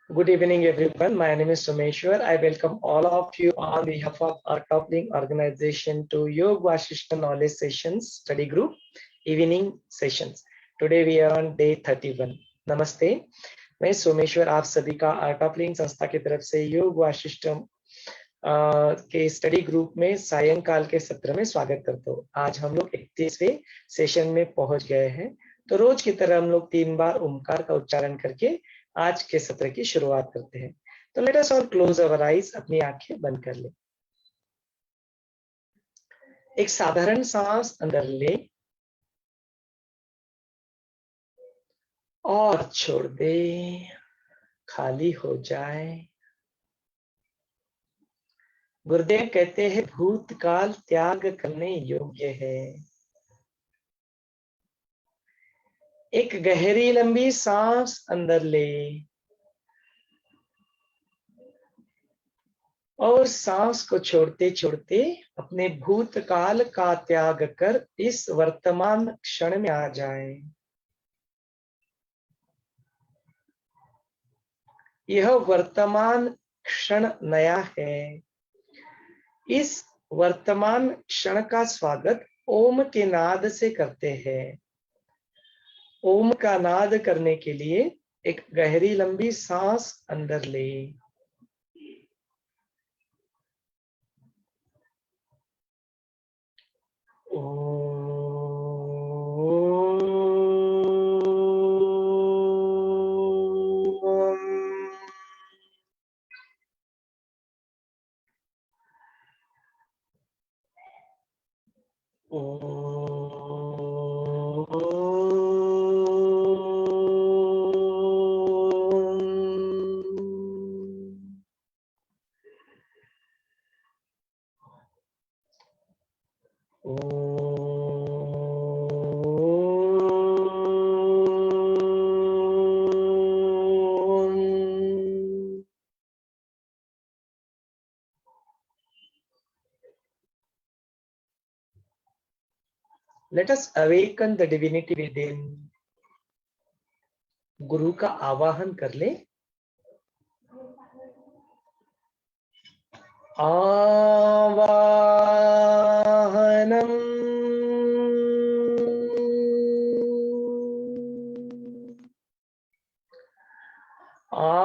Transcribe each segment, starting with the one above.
Good evening, everyone. My name is Someshwar. I welcome all of you on behalf of our coupling organization to Yog Vaashishtha Knowledge Sessions Study Group Evening Sessions. Today we are on day 31. नमस्ते, मैं सोमेश्वर आप सभी का art of living संस्था की तरफ से योग वाशिष्ठ के स्टडी ग्रुप में सायंकाल के सत्र में स्वागत करता हूँ। आज हम लोग 31वें सेशन में पहुंच गए हैं। तो रोज की तरह हम लोग 3 बार ओमकार का उच्चारण करके आज के सत्र की शुरुआत करते हैं। तो लेट अस ऑल क्लोज अवर आईज, अपनी आंखें बंद कर ले। एक साधारण सांस अंदर ले और छोड़ दे, खाली हो जाए। गुरुदेव कहते हैं भूतकाल त्याग करने योग्य है। एक गहरी लंबी सांस अंदर ले और सांस को छोड़ते छोड़ते अपने भूतकाल का त्याग कर इस वर्तमान क्षण में आ जाए। यह वर्तमान क्षण नया है। इस वर्तमान क्षण का स्वागत ओम के नाद से करते हैं। ओम का नाद करने के लिए एक गहरी लंबी सांस अंदर ले। Let us awaken the divinity within. गुरु का आवाहन कर ले। आवाहनम आवाहनम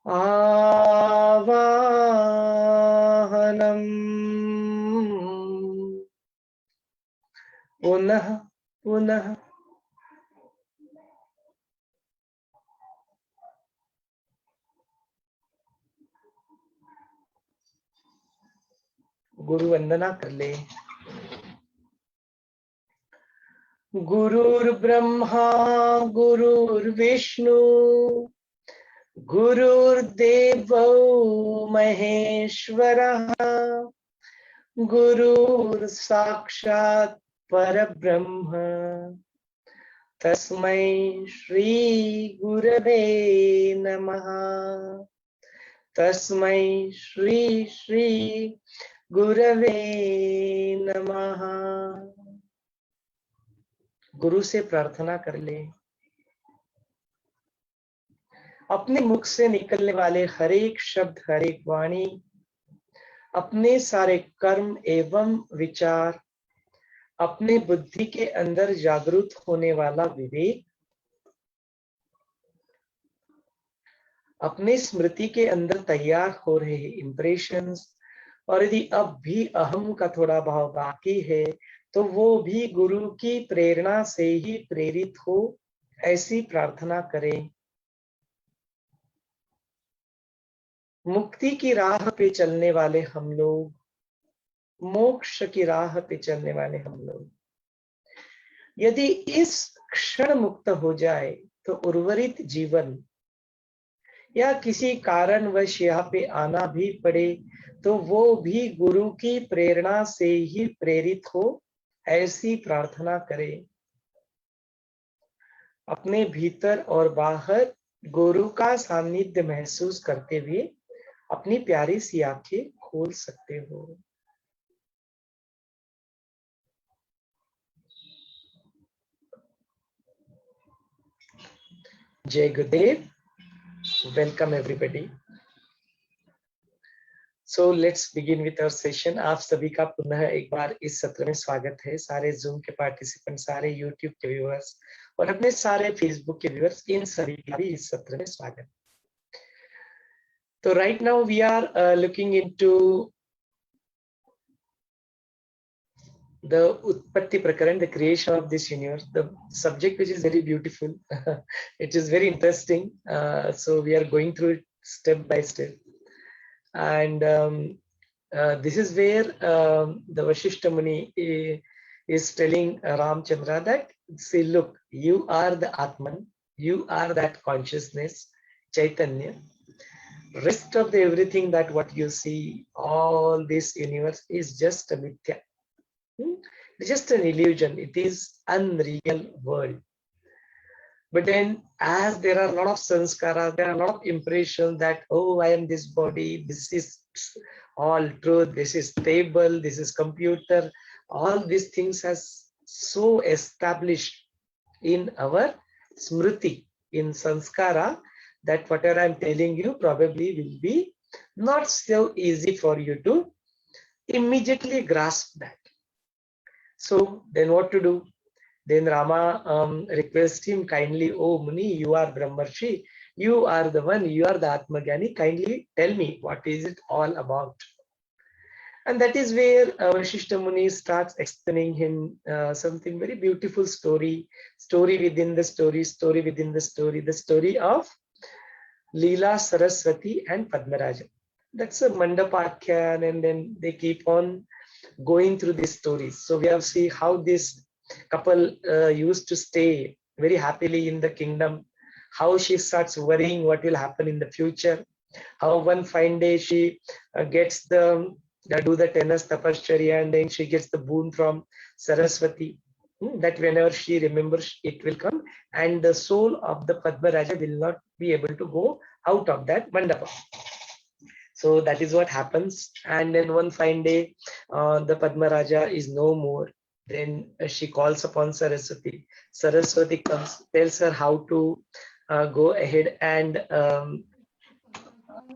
आवाहनम पुनः पुनः गुरु वंदना कर ले। गुरुर्ब्रह्मा गुरुर्विष्णु गुरुर्देवो महेश्वरः गुरुर्साक्षात् परब्रह्म तस्मै श्री गुरवे नमः। तस्मै श्री श्री गुरवे नमः। गुरु से प्रार्थना कर ले। अपने मुख से निकलने वाले हर एक शब्द, हर एक वाणी, अपने सारे कर्म एवं विचार, अपने बुद्धि के अंदर जागृत होने वाला विवेक, अपने स्मृति के अंदर तैयार हो रहे इंप्रेशंस, और यदि अब भी अहम का थोड़ा भाव बाकी है तो वो भी गुरु की प्रेरणा से ही प्रेरित हो, ऐसी प्रार्थना करें। मुक्ति की राह पे चलने वाले हम लोग, मोक्ष की राह पे चलने वाले हम लोग, यदि इस क्षण मुक्त हो जाए तो उर्वरित जीवन या किसी कारणवश यहाँ पे आना भी पड़े तो वो भी गुरु की प्रेरणा से ही प्रेरित हो, ऐसी प्रार्थना करें। अपने भीतर और बाहर गुरु का सानिध्य महसूस करते हुए अपनी प्यारी सी आंखें खोल सकते हो। Jai Gurudev. Welcome everybody. So let's begin with our session. आप सभी का पुनः एक बार इस सत्र में स्वागत है. सारे Zoom के पार्टिसिपेंट, सारे YouTube के व्यूअर्स और अपने सारे Facebook के व्यूअर्स, इन सभी का भी इस सत्र में स्वागत. So right now we are looking into the Utpatti Prakaran, the creation of this universe, the subject which is very beautiful. It is very interesting. So we are going through it step by step. And this is where the Vaashishtha Muni is telling Ramchandra that, see, look, you are the Atman, you are that consciousness, Chaitanya. Rest of the everything that what you see, all this universe is just a mithya. It's just an illusion. It is unreal world. But then, as there are a lot of sanskara, there are a lot of impressions that, oh, I am this body, this is all truth, this is stable, this is computer. All these things has so established in our smriti, in sanskara, that whatever I'm telling you probably will be not so easy for you to immediately grasp that. So then what to do? Then Rama requests him kindly, oh Muni, you are Brahmarshi, you are the one, you are the Atmagyani, kindly tell me what is it all about. And that is where Vaashishtha Muni starts explaining him something very beautiful story within the story within the story of Leela, Saraswati and Padmraja. That's a Mandapakyan, and then they keep on going through these stories. So we have seen how this couple used to stay very happily in the kingdom, how she starts worrying what will happen in the future, how one fine day she gets the do the tenas tapashcharya, and then she gets the boon from Saraswati, that whenever she remembers it will come, and the soul of the Padmaraja will not be able to go out of that mandapa. So that is what happens. And then one fine day the Padmaraja is no more. Then she calls upon Saraswati. Saraswati comes, tells her how to go ahead and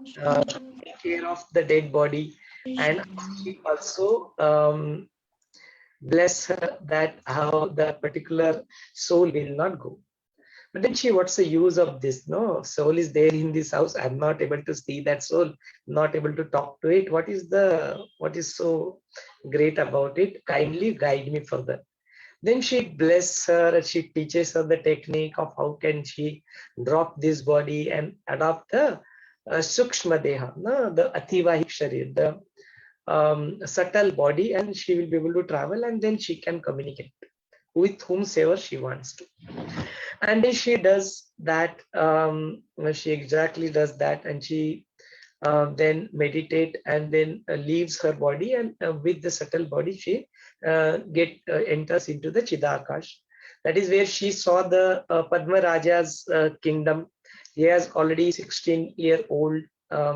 take care of the dead body, and she also bless her that how the particular soul will not go. But then what's the use of this? No, soul is there in this house. I'm not able to see that soul, not able to talk to it. What is so great about it? Kindly guide me further. Then she blesses her and she teaches her the technique of how can she drop this body and adopt the Sukshma Deha, no, the Ativahik Sharir, the subtle body, and she will be able to travel, and then she can communicate with whomsoever she wants to. And then she does that, she exactly does that, and she then meditate, and then leaves her body, and with the subtle body she enters into the Chidakash. That is where she saw the Padmaraja's kingdom. He has already 16-year-old,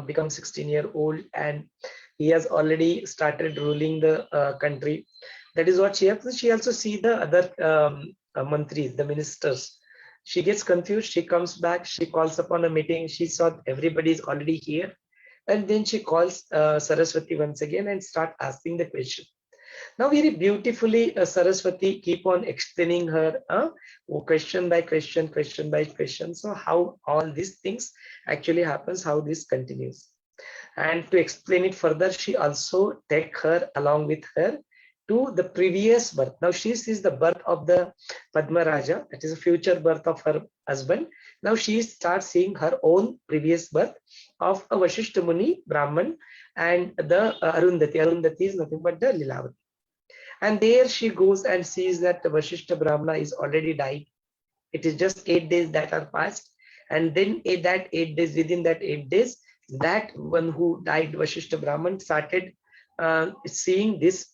become 16-year-old, and he has already started ruling the country. That is what she has. She also see the other mantris, the ministers. She gets confused. She comes back. She calls upon a meeting. She saw everybody is already here, and then she calls Saraswati once again and start asking the question. Now very beautifully Saraswati keep on explaining her question by question. So how all these things actually happens, how this continues. And to explain it further, she also take her along with her to the previous birth. Now she sees the birth of the Padmaraja, that is a future birth of her husband. Now she starts seeing her own previous birth of a Vaashishtha Muni, Brahman, and the Arundhati. Arundhati is nothing but the Leelavati. And there she goes and sees that the Vaashishtha Brahmana is already died. It is just 8 days that are passed. And then within that 8 days, that one who died, Vaashishtha Brahman, started seeing this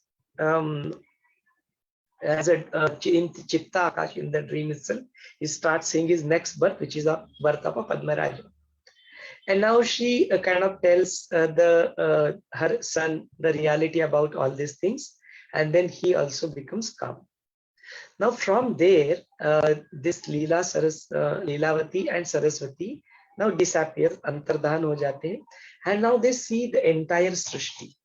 as a in Chitta Akash, in the dream itself. He starts seeing his next birth, which is a birth of a Padmaraja. And now she kind of tells her son the reality about all these things, and then he also becomes calm. Now from there, this Leelavati and Saraswati now disappear, antardhan ho jate hain, and now they see the entire Srishti.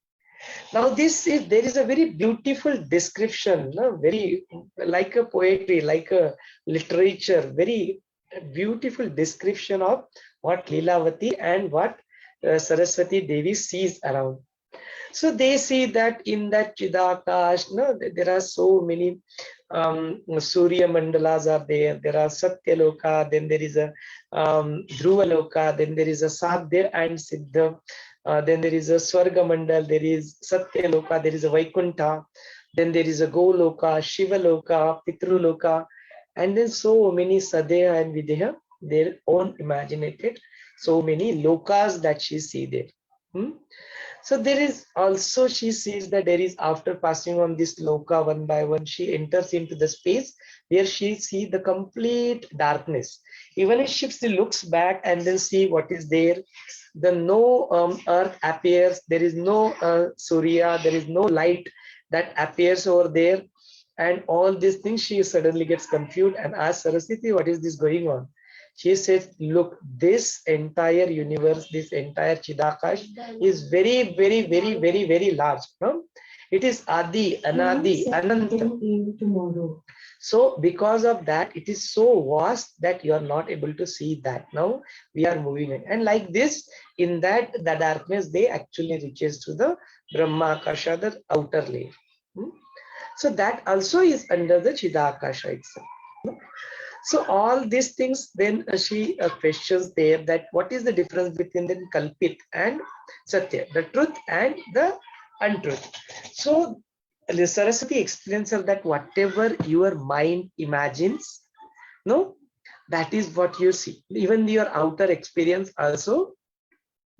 Now there is a very beautiful description, no? Very like a poetry, like a literature, very beautiful description of what Leelavati and what Saraswati Devi sees around. So they see that in that Chidakash, no, there are so many Surya Mandalas are there. There are Satyaloka, then there is a Dhruvaloka, then there is a Sadhya and Siddha, then there is a Swarga Mandal, there is Satyaloka, there is a Vaikuntha, then there is a Goloka, Shivaloka, Pitruloka, and then so many Sadeha and Videha, their own imaginated, so many lokas that she see there. So there is also, she sees that there is, after passing on this loka one by one, she enters into the space where she sees the complete darkness. Even if she looks back and then see what is there, the no earth appears, there is no Surya, there is no light that appears over there, and all these things, she suddenly gets confused and asks Saraswati, what is this going on? She says, look, this entire universe, this entire Chidakash is very, very, very, very, very large. No? It is Adi, Anadi, Ananta. So because of that, it is so vast that you are not able to see that. Now we are moving in. And like this, in that, the darkness, they actually reaches to the Brahma Akasha, the outer layer. So that also is under the Chidakasha itself. So all these things, then she questions there that what is the difference between the Kalpit and Satya, the truth and the untruth. So Saraswati explains her that whatever your mind imagines, no, that is what you see. Even your outer experience also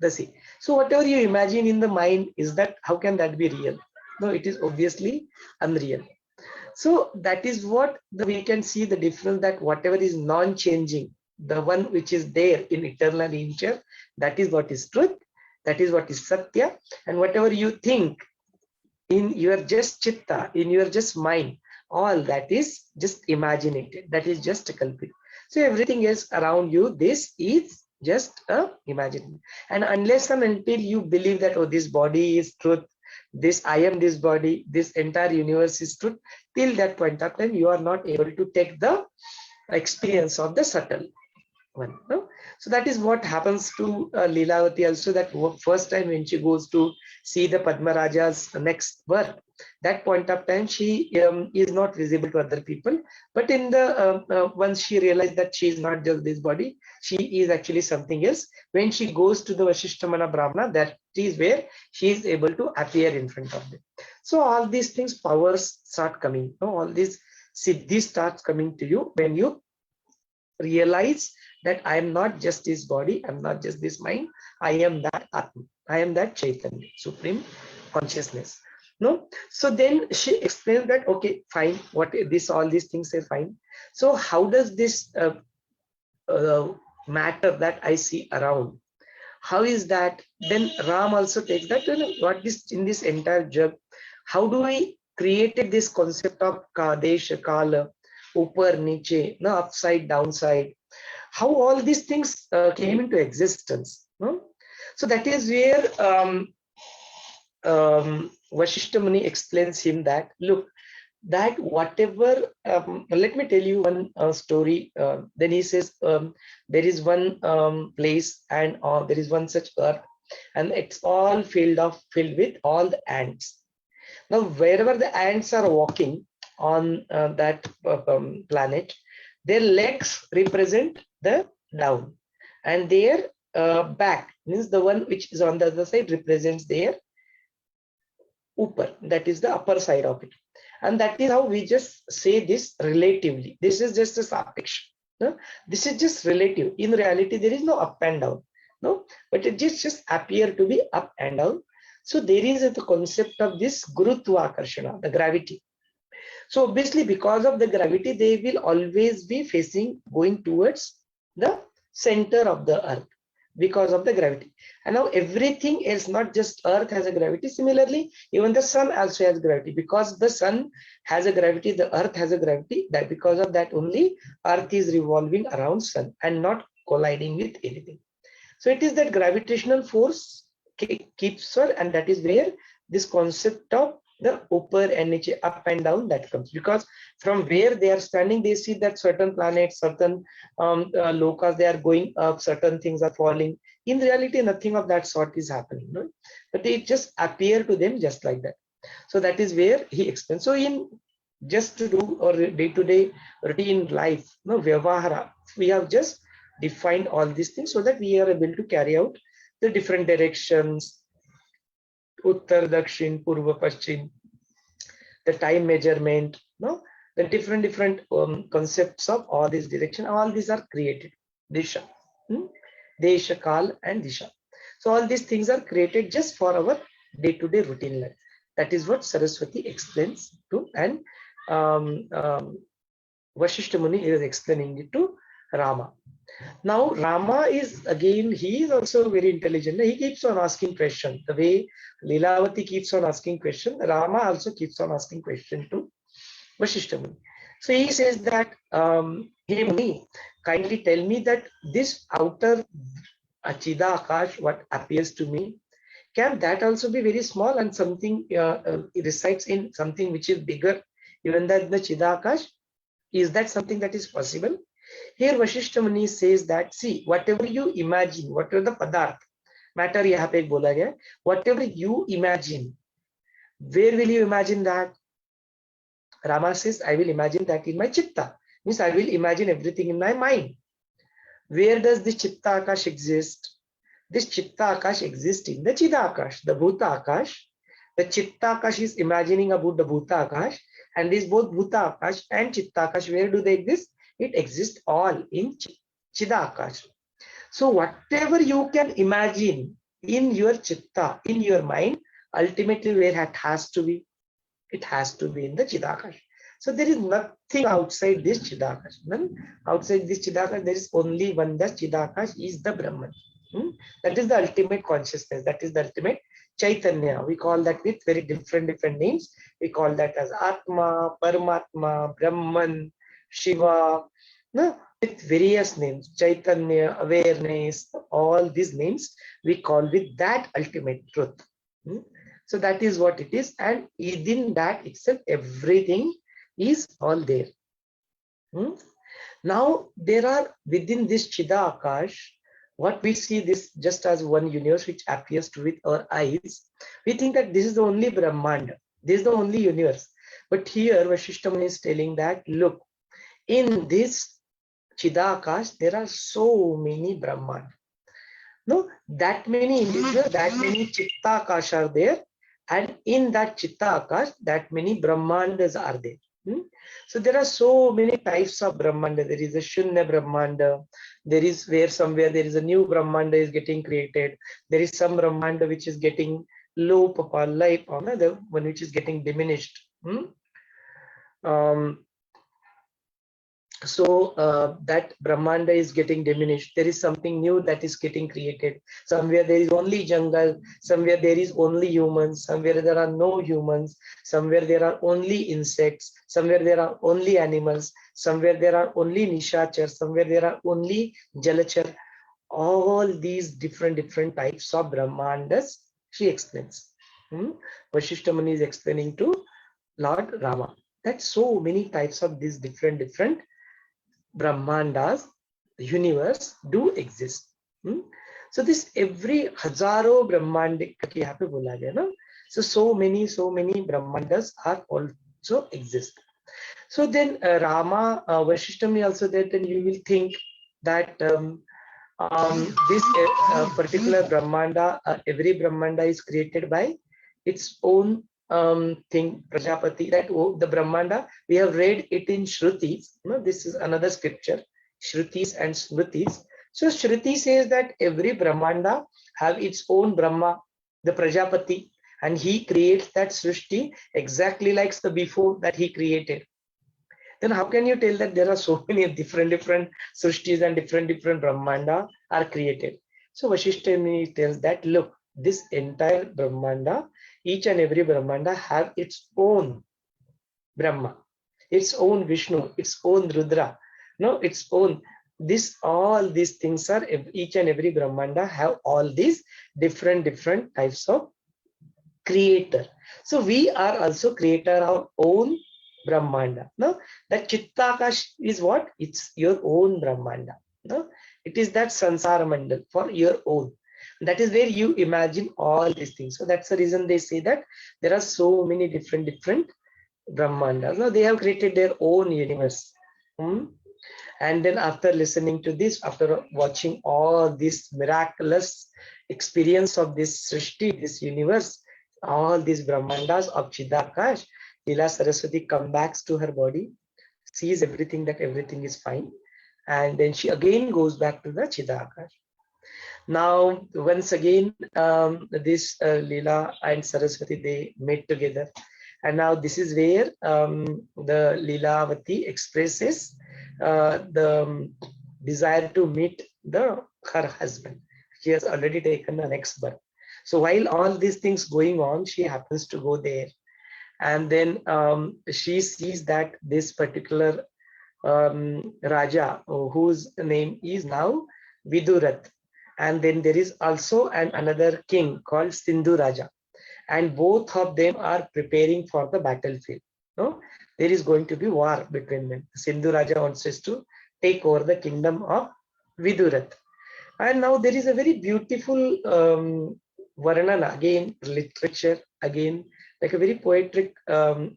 the same. So whatever you imagine in the mind, is that, how can that be real? No, it is obviously unreal. So that is what we can see the difference, that whatever is non-changing, the one which is there in eternal nature, that is what is truth, that is what is Satya, and whatever you think in your just chitta, in your just mind, all that is just imaginated, that is just a Kalpit. So everything else around you, this is just a imagination. And unless and until you believe that, oh, this body is truth, this I am this body, this entire universe is truth, till that point of time you are not able to take the experience of the subtle one. No? So that is what happens to Leelavati also, that first time when she goes to see the Padmraja's next birth, that point of time she is not visible to other people, but in the once she realized that she is not just this body, she is actually something else. When she goes to the Vashishtha Brahmana, that is where she is able to appear in front of them. So all these things, powers start coming. All these siddhi starts coming to you when you realize that I am not just this body, I am not just this mind, I am that Atma, I am that Chaitanya, Supreme Consciousness. No, so then she explains that, okay, fine, what this, all these things are fine. So how does this matter that I see around, how is that? Then Ram also takes that, what is in this entire jug, how do I created this concept of Kadesh, Kala, Upar, Niche, no, upside, downside, how all these things came into existence. No? So that is where Vashishtha Muni explains him that, look, that whatever, let me tell you one story. Then he says, there is one place and there is one such earth, and it's all filled with all the ants. Now, wherever the ants are walking on that planet, their legs represent the down, and their back, means the one which is on the other side, represents their upper, that is the upper side of it. And that is how we just say this relatively. This is just a sapeksha. No? This is just relative. In reality, there is no up and down. No, but it just appear to be up and down. So there is the concept of this Gurutva Akarshana, the gravity. So obviously, because of the gravity, they will always be going towards the center of the earth. because of the gravity. And now everything is not just Earth has a gravity. Similarly, even the sun also has gravity. Because the sun has a gravity, the Earth has a gravity. That because of that only Earth is revolving around sun and not colliding with anything. So it is that gravitational force keeps her, and that is where this concept of the upper and niche, up and down, that comes. Because from where they are standing, they see that certain planets, certain lokas, they are going up, certain things are falling. In reality, nothing of that sort is happening, no? But it just appear to them just like that. So that is where he explains. So in just to do or day-to-day routine life, no, vyavahara, we have just defined all these things so that we are able to carry out the different directions, Uttar, Dakshin, Purva, Paschim, the time measurement, no, the different concepts of all these direction. All these are created. Disha, Desha, Kal, and Disha. So all these things are created just for our day-to-day routine life. That is what Saraswati explains to, and Vashishtha Muni is explaining it to Rama. Now Rama is again, he is also very intelligent. He keeps on asking questions. The way Leelavati keeps on asking questions, Rama also keeps on asking questions to Vashishtha Muni. So he says that, hey Muni, kindly tell me that this outer Achida Akash, what appears to me, can that also be very small and something resides in something which is bigger even than the Chida Akash? Is that something that is possible? Here Vashishtha Muni says that, see, whatever you imagine, whatever the padarth, matter yahan pe bola gaya, whatever you imagine, where will you imagine that? Rama says, I will imagine that in my chitta. Means I will imagine everything in my mind. Where does this chitta akash exist? This chitta akash exists in the chida akash, the bhuta akash. The chitta akash is imagining about the bhuta akash, and these both bhuta akash and chitta akash, where do they exist? It exists all in Chida Akash. So whatever you can imagine in your chitta, in your mind, ultimately where it has to be? It has to be in the Chida Akash. So there is nothing outside this Chida Akash. None outside this Chida Akash, there is only one. The Chida Akash is the Brahman. That is the ultimate consciousness. That is the ultimate Chaitanya. We call that with very different names. We call that as Atma, Paramatma, Brahman, Shiva, no, with various names, Chaitanya, awareness, all these names we call with that ultimate truth. So that is what it is, and within that itself, everything is all there. Now there are within this Chida Akash, what we see this just as one universe which appears to with our eyes. We think that this is the only Brahmanda, this is the only universe. But here Vashishtha Muni is telling that, look, in this Chida Akash, there are so many Brahman. No, that many individuals, that many Chitta Akash are there, and in that Chitta Akash, that many Brahmandas are there. So there are so many types of Brahmanda. There is a Shunya Brahmanda. There is where somewhere there is a new Brahmanda is getting created. There is some Brahmanda which is getting low papa life, or the one which is getting diminished. So that Brahmanda is getting diminished. There is something new that is getting created. Somewhere there is only jungle, somewhere there is only humans, somewhere there are no humans, somewhere there are only insects, somewhere there are only animals, somewhere there are only nishachar, somewhere there are only jalachar. All these different types of Brahmandas, she explains. Vashishtha Muni is explaining to Lord Rama that so many types of these different Brahmandas, the universe, do exist. So this every Hazaro Brahmandik yahan pe bola gaya, no? So many Brahmandas are also exist. So then Rama, Vashishtha Muni also there, then you will think that this particular Brahmanda, every Brahmanda is created by its own thing, Prajapati, that the Brahmanda, we have read it in Shrutis. This is another scripture, Shrutis and Smritis. So Shruti says that every Brahmanda have its own Brahma, the Prajapati, and he creates that Srishti exactly like the before that he created. Then how can you tell that there are so many different Srishtis and different Brahmanda are created? So Vasishtha Muni tells that, look, this entire Brahmanda, each and every Brahmanda have its own Brahma, its own Vishnu, its own Rudra, no, its own. All these things are, each and every Brahmanda have all these different types of creator. So we are also creator our own Brahmanda. No, that Chittakash is what? It's your own Brahmanda. No, it is that Sansara Mandal for your own. That is where you imagine all these things. So that's the reason they say that there are so many different Brahmandas. Now they have created their own universe. And then after listening to this, after watching all this miraculous experience of this Srishti, this universe, all these Brahmandas of Chidakash, Leela Saraswati comes back to her body, sees everything, that everything is fine. And then she again goes back to the Chidakash. Now, once again, this Leela and Saraswati, they met together. And now this is where the Leelavati expresses the desire to meet her husband. She has already taken the next birth. So while all these things going on, she happens to go there. And then she sees that this particular Raja, whose name is now Vidurat. And then there is also another king called Sindhu Raja. And both of them are preparing for the battlefield. No, there is going to be war between them. Sindhu Raja wants to take over the kingdom of Vidurat. And now there is a very beautiful Varnana, again, literature, again, like a very poetic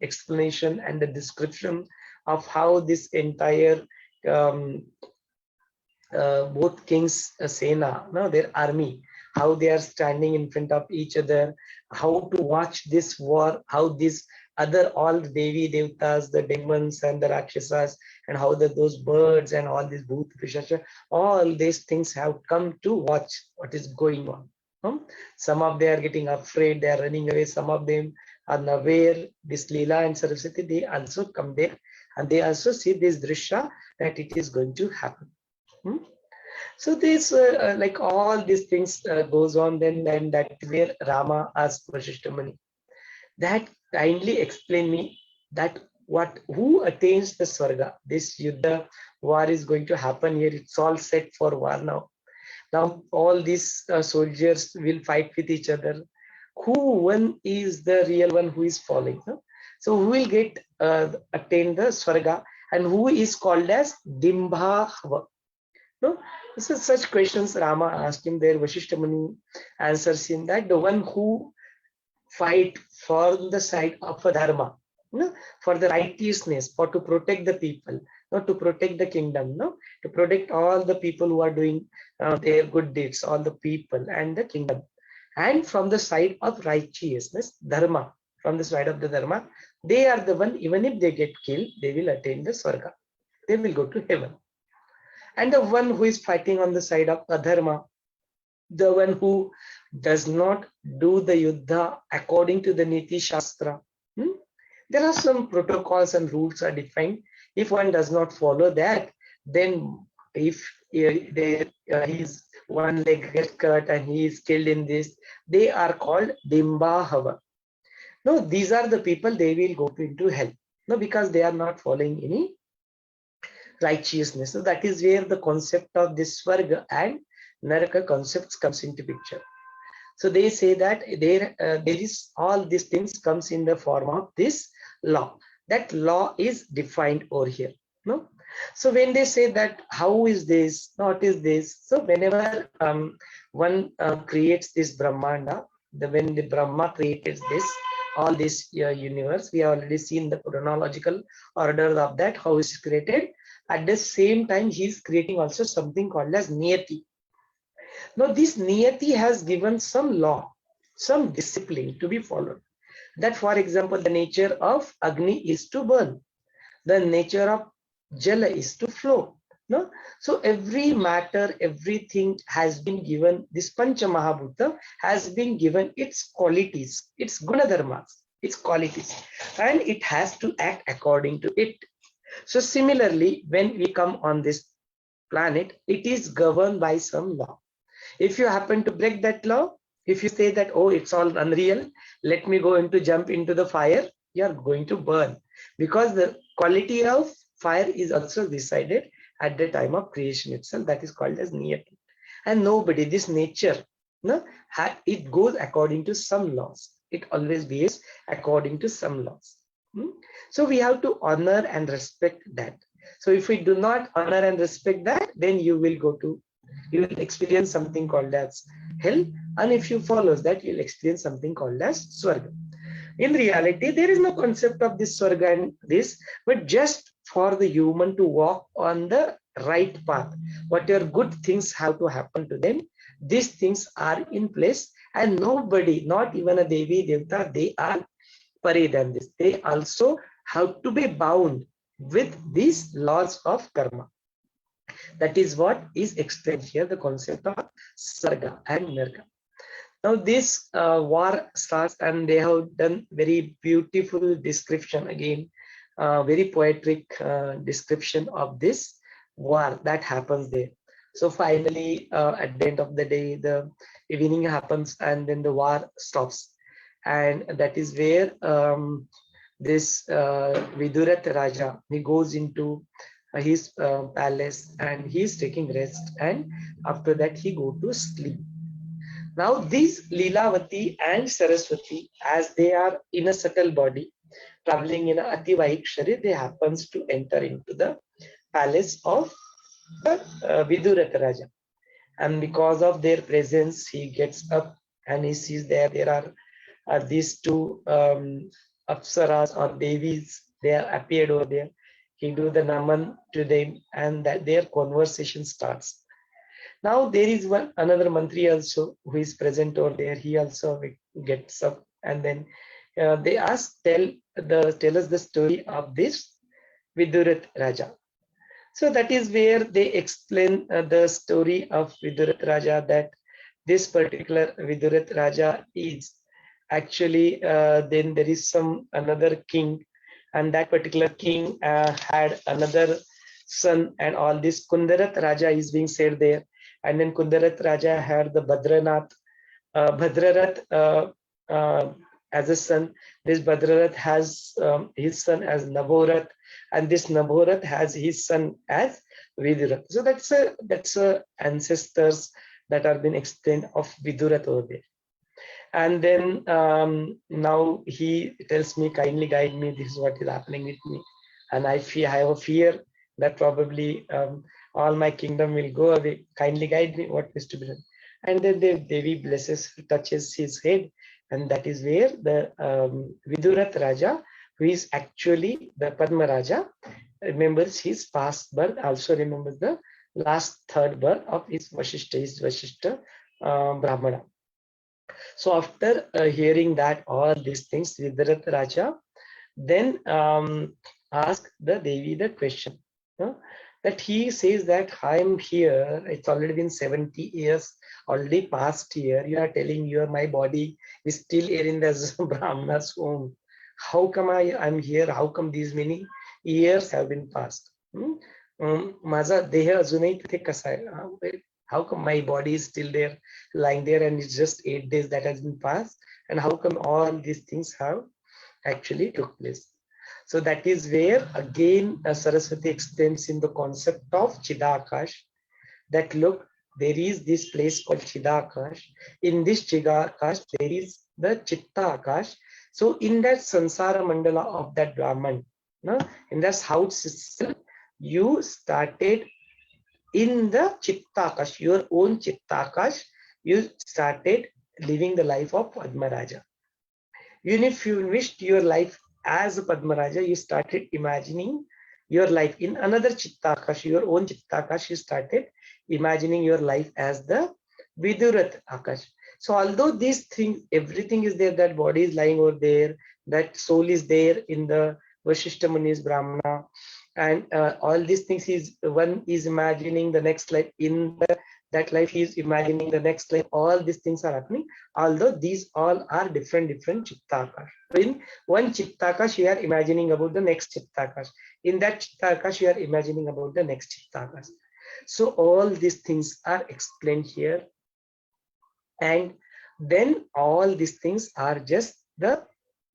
explanation and a description of how this entire both kings' Sena, no, their army, how they are standing in front of each other, how to watch this war, how these all the Devi Devtas, the demons and the Rakshasas, and how those birds and all these Bhoot Pishasha, all these things have come to watch what is going on. Some of them are getting afraid, they are running away, some of them are aware. This Leela and Saraswati, they also come there and they also see this Drishya that it is going to happen. So this, like all these things goes on, then that where Rama asked Vasishtha Muni, that kindly explain me that who attains the Swarga? This Yuddha war is going to happen here. It's all set for war now. Now all these soldiers will fight with each other. Who one is the real one who is falling? No? So who will get attain the Swarga and who is called as Dimbhava? No, so such questions Rama asked him there. Vasishtha Muni answers him that the one who fight for the side of a dharma, no, for the righteousness, for to protect the people, no, to protect the kingdom, no, to protect all the people who are doing their good deeds, all the people and the kingdom, and from the side of righteousness, dharma, from the side of the dharma, they are the one. Even if they get killed, they will attain the Swarga. They will go to heaven. And the one who is fighting on the side of adharma, the one who does not do the yuddha according to the Niti Shastra. There are some protocols and rules are defined. If one does not follow that, then if his one leg gets cut and he is killed in this, they are called Dimbahava. No, these are the people, they will go into hell. No, because they are not following any righteousness. So that is where the concept of this Swarga and Naraka concepts comes into picture. So they say that there is all these things comes in the form of this law. That law is defined over here. No. So when they say that how is this, what is this? So whenever one creates this Brahmanda, when the Brahma created this, all this universe, we have already seen the chronological order of that, how it is created. At the same time, he is creating also something called as Niyati. Now, this Niyati has given some law, some discipline to be followed. That, for example, the nature of Agni is to burn. The nature of Jala is to flow. No? So every matter, everything has been given, this Pancha Mahabhuta has been given its qualities, its Gunadharmas, its qualities, and it has to act according to it. So similarly, when we come on this planet, it is governed by some law. If you happen to break that law, if you say that, oh, it's all unreal, let me go into jump into the fire, you are going to burn, because the quality of fire is also decided at the time of creation itself. That is called as niyati. And nobody, this nature, no, it goes according to some laws. It always behaves according to some laws. So we have to honor and respect that. So if we do not honor and respect that, then you will experience something called as hell. And if you follow that, you'll experience something called as swarga. In reality, there is no concept of this swarga and this, but just for the human to walk on the right path. Whatever good things have to happen to them, these things are in place, and nobody, not even a Devi Devta, they are pare than this. They also have to be bound with these laws of karma. That is what is explained here, the concept of Sarga and Nirga. Now this war starts, and they have done very beautiful description again, very poetic description of this war that happens there. So finally, at the end of the day, the evening happens, and then the war stops. And that is where this Vidurat Raja, he goes into his palace, and he is taking rest, and after that he go to sleep. Now these Leelavati and Saraswati, as they are in a subtle body, traveling in a Ativahik Sharir, they happens to enter into the palace of the Vidurat Raja. And because of their presence, he gets up and he sees there are these two Apsaras or Devis, they are appeared over there. He do the naman to them, and that their conversation starts. Now there is another mantri also who is present over there. He also gets up, and then they ask, tell us the story of this Vidurat Raja. So that is where they explain the story of Vidurat Raja, that this particular Vidurat Raja is actually then there is another king, and that particular king had another son, and all this Kundarat Raja is being said there. And then Kundarat Raja had the Bhadrarath as a son. This Bhadrarath has his son as Nabhorath, and this Nabhorath has his son as Vidurath. So that's a ancestors that have been explained of Vidurath over there. And then now he tells me, kindly guide me, this is what is happening with me. And I have a fear that probably all my kingdom will go away. Kindly guide me, what is to be done. And then the Devi blesses, touches his head, and that is where the Vidurat Raja, who is actually the Padmraja, remembers his past birth, also remembers the last third birth of his Vaashishtha Brahmana. So after hearing that all these things, Vidurat Raja then asked the Devi the question, that he says that I am here, it's already been 70 years, already past year, you are telling my body is still here in the Brahmana's home. How come I'm here? How come these many years have been passed? Maza deha azunai tithe kasa hai? How come my body is still there, lying there, and it's just 8 days that has been passed? And how come all these things have actually took place? So that is where again Saraswati explains in the concept of Chidakash, that look, there is this place called Chidakash. In this Chidakash, there is the Chitta Akash. So in that Sansara Mandala of that Brahman, in that house itself, you started in the Chittakash, your own Chittakash, you started living the life of Padmaraja. Even if you wished your life as a Padmaraja, you started imagining your life in another Chittakash, your own Chittakash, you started imagining your life as the Vidurat Akash. So although these things, everything is there, that body is lying over there, that soul is there in the Vaashishtha Muni's Brahmana, and all these things one is imagining the next life, in that life he is imagining the next life, all these things are happening, although these all are different Chittakash. In one Chittakash you are imagining about the next Chittakash, in that Chittakash you are imagining about the next Chittakash. So all these things are explained here and then all these things are just the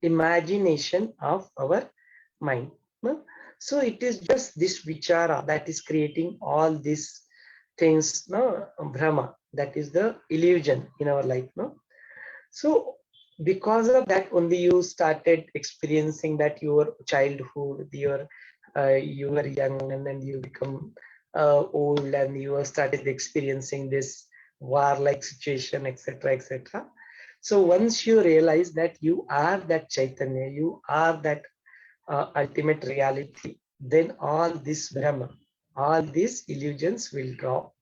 imagination of our mind. No? So it is just this vichara that is creating all these things, no, Brahma, that is the illusion in our life. No? So because of that only you started experiencing that your childhood, you were young and then you become old and you started experiencing this war-like situation, etc., etc. So once you realize that you are that Chaitanya, you are that ultimate reality, then all this Brahma, all these illusions will drop,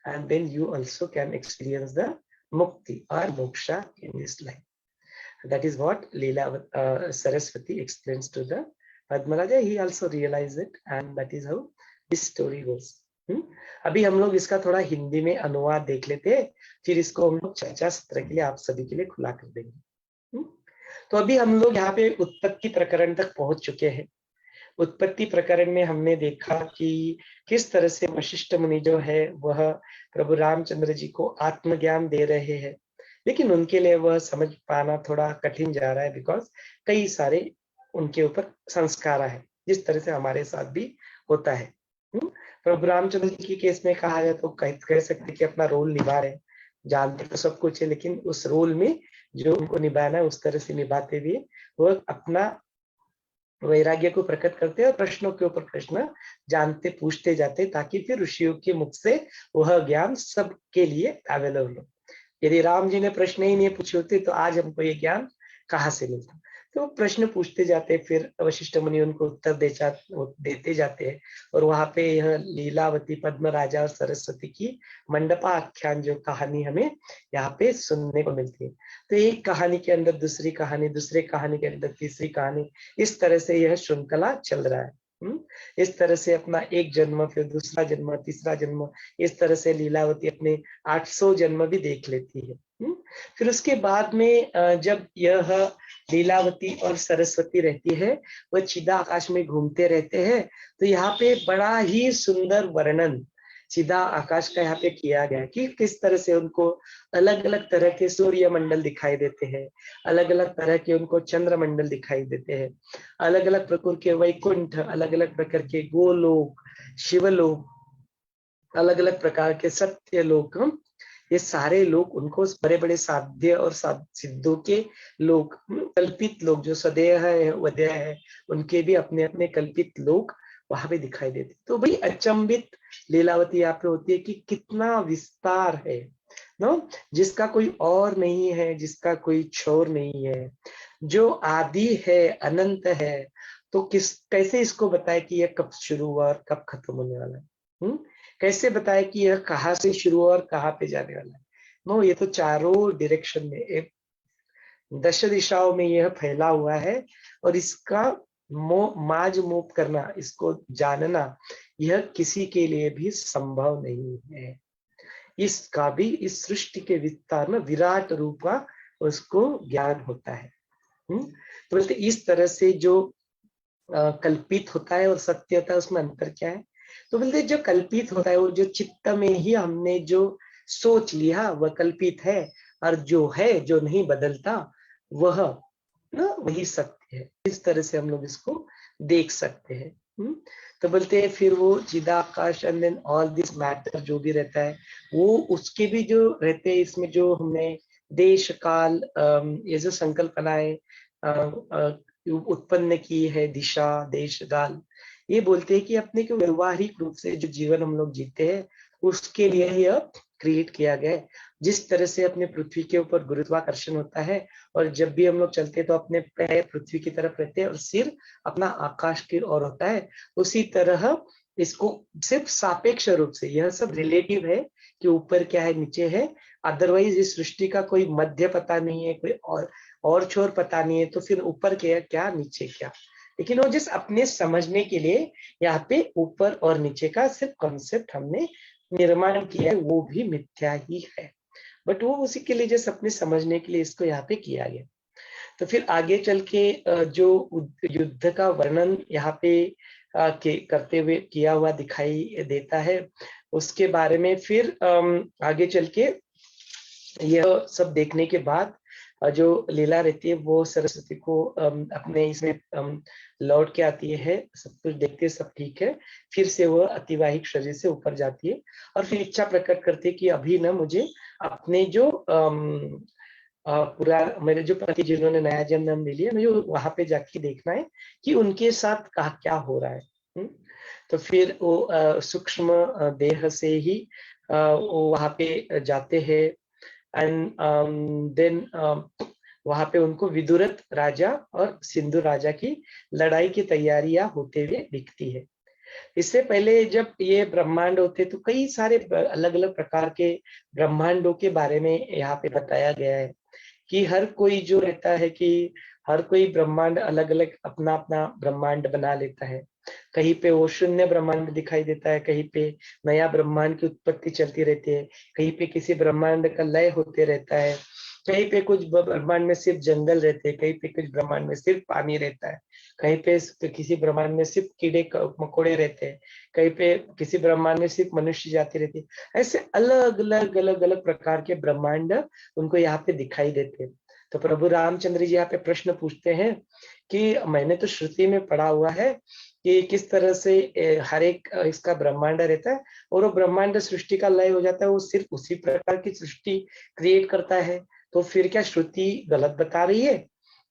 and then you also can experience the mukti or moksha in this life. That is what Leelavati Saraswati explains to the Padmraja. He also realized it, and that is how this story goes. अभी हम लोग इसका थोड़ा हिंदी में अनुवाद देख लेते हैं, फिर इसको हम लोग चर्चा सत्र के लिए आप सभी के लिए खुला कर देंगे। तो अभी हम लोग यहाँ पे उत्पत्ति प्रकरण तक पहुंच चुके हैं। उत्पत्ति प्रकरण में हमने देखा कि किस तरह से वशिष्ठ मुनि जो है वह प्रभु रामचंद्र जी को आत्मज्ञान दे रहे हैं, लेकिन उनके लिए वह समझ पाना थोड़ा कठिन जा रहा है, बिकॉज कई सारे उनके ऊपर संस्कार है, जिस तरह से हमारे साथ भी होता है। प्रभु रामचंद्र जी के केस में कहा जाए तो कह सकते कि अपना रोल निभा रहे, जानते तो सब कुछ है, लेकिन उस रोल में जो उनको निभाना है उस तरह से निभाते हुए वह अपना वैराग्य को प्रकट करते हैं और प्रश्नों के ऊपर प्रश्न जानते पूछते जाते, ताकि फिर ऋषियों के मुख से वह ज्ञान सबके लिए अवेलेबल हो। यदि राम जी ने प्रश्न ही नहीं पूछे होते तो आज हमको ये ज्ञान कहाँ से मिलता। तो प्रश्न पूछते जाते, फिर वशिष्ठ मुनि उनको उत्तर देते जाते हैं, और वहां पे यह लीलावती, पद्मराजा और सरस्वती की मंडपा आख्यान जो कहानी हमें यहाँ पे सुनने को मिलती है। तो एक कहानी के अंदर दूसरी कहानी, दूसरे कहानी के अंदर तीसरी कहानी, इस तरह से यह श्रृंखला चल रहा है। इस तरह से अपना एक जन्म, फिर दूसरा जन्म, तीसरा जन्म, इस तरह से लीलावती अपने 800 जन्म भी देख लेती है। फिर उसके बाद में जब यह लीलावती और सरस्वती रहती है, वह चिदा आकाश में घूमते रहते हैं, तो यहाँ पे बड़ा ही सुंदर वर्णन चिदा आकाश का यहाँ पे किया गया कि किस तरह से उनको अलग अलग तरह के सूर्य मंडल दिखाई देते हैं, अलग अलग तरह के उनको चंद्र मंडल दिखाई देते हैं, अलग अलग प्रकार के वैकुंठ, अलग अलग प्रकार के गोलोक, शिवलोक, अलग अलग प्रकार के सत्य लोक, ये सारे लोग उनको बड़े बड़े साध्य और सिद्धों के लोग, कल्पित लोग जो सदैव है वदैव है, उनके भी अपने अपने कल्पित लोग वहां पे दिखाई देते। तो भाई अचंभित लीलावती यहाँ पे होती है कि कितना विस्तार है, नो, जिसका कोई और नहीं है, जिसका कोई छोर नहीं है, जो आदि है, अनंत है। तो कैसे इसको बताए कि यह कब शुरू हुआ और कब खत्म होने वाला है? कैसे बताए कि यह कहाँ से शुरू हुआ और कहाँ पे जाने वाला है? नो, ये तो चारों डायरेक्शन में, 10 दिशाओं में यह फैला हुआ है, और इसका माज मूव करना, इसको जानना, यह किसी के लिए भी संभव नहीं है। इसका भी इस सृष्टि के विस्तार में विराट रूप का उसको ज्ञान होता है। तो बोलते इस तरह से जो कल्पित होता है और सत्य होता है, उसमें अंतर क्या है? तो बोलते जो कल्पित होता है वो जो चित्त में ही हमने जो सोच लिया वह कल्पित है, और जो है, जो नहीं बदलता, वह ना वही सत्य है। इस तरह से हम लोग इसको देख सकते हैं। तो बोलते हैं फिर वो चिदाकाश and then all this matter जो भी रहता है, वो उसके भी जो रहते हैं, इसमें जो हमने देश काल, ये जो संकल्पनाएं उत्पन्न की है, दिशा, देश, काल, ये बोलते हैं कि अपने को व्यवहारिक रूप से जो जीवन हम लोग जीते हैं उसके लिए यह क्रिएट किया गया है। जिस तरह से अपने पृथ्वी के ऊपर गुरुत्वाकर्षण होता है, और जब भी हम लोग चलते हैं तो अपने पैर पृथ्वी की तरफ रहते हैं और सिर अपना आकाश की ओर होता है, उसी तरह इसको सिर्फ सापेक्ष रूप से, यह सब रिलेटिव है कि ऊपर क्या है, नीचे है, अदरवाइज इस सृष्टि का कोई मध्य पता नहीं है, कोई और छोर पता नहीं है, तो फिर ऊपर क्या नीचे क्या। लेकिन वो जिस अपने समझने के लिए यहाँ पे ऊपर और नीचे का सिर्फ कॉन्सेप्ट हमने निर्माण किया है, वो भी मिथ्या ही है, बट वो उसी के लिए जैसे अपने समझने के लिए इसको यहाँ पे किया गया। तो फिर आगे चल के जो युद्ध का वर्णन यहाँ पे करते हुए किया हुआ दिखाई देता है, उसके बारे में फिर आगे चल के यह सब देखने के बाद जो लीला रहती है वो सरस्वती को अपने इसमें लौट के आती है, सब कुछ देखते सब ठीक है, फिर से वो अतिवाहिक शरीर से ऊपर जाती है और फिर इच्छा प्रकट करती है कि अभी ना मुझे अपने जो पूरा मेरे जो पति जिन्होंने नया जन्म ले लिया, मुझे वहां पे जाके देखना है कि उनके साथ क्या हो रहा है। तो फिर वो सूक्ष्म देह से ही वो वहां पे जाते हैं एंड देन वहां पे उनको विदुरथ राजा और सिंधु राजा की लड़ाई की तैयारियां होते हुए दिखती है। इससे पहले जब ये ब्रह्मांड होते तो कई सारे अलग अलग प्रकार के ब्रह्मांडों के बारे में यहाँ पे बताया गया है कि हर कोई जो रहता है कि हर कोई ब्रह्मांड अलग अलग अपना अपना ब्रह्मांड बना लेता है। कहीं पे वो शून्य ब्रह्मांड दिखाई देता है, कहीं पे नया ब्रह्मांड की उत्पत्ति चलती रहती है, कहीं पे किसी ब्रह्मांड का लय होते रहता है, कहीं पे कुछ ब्रह्मांड में सिर्फ जंगल रहते हैं, कहीं पे कुछ ब्रह्मांड में सिर्फ पानी रहता है, कहीं पे किसी ब्रह्मांड में सिर्फ कीड़े मकोड़े रहते हैं, कहीं पे किसी ब्रह्मांड में सिर्फ मनुष्य जाति रहती है। ऐसे अलग अलग प्रकार के ब्रह्मांड उनको यहाँ पे दिखाई देते हैं। तो प्रभु रामचंद्र जी यहाँ पे प्रश्न पूछते हैं कि मैंने तो श्रुति में पढ़ा हुआ है कि किस तरह से हर एक इसका ब्रह्मांड रहता है और वो ब्रह्मांड सृष्टि का लय हो जाता है, वो सिर्फ उसी प्रकार की सृष्टि क्रिएट करता है। तो फिर क्या श्रुति गलत बता रही है?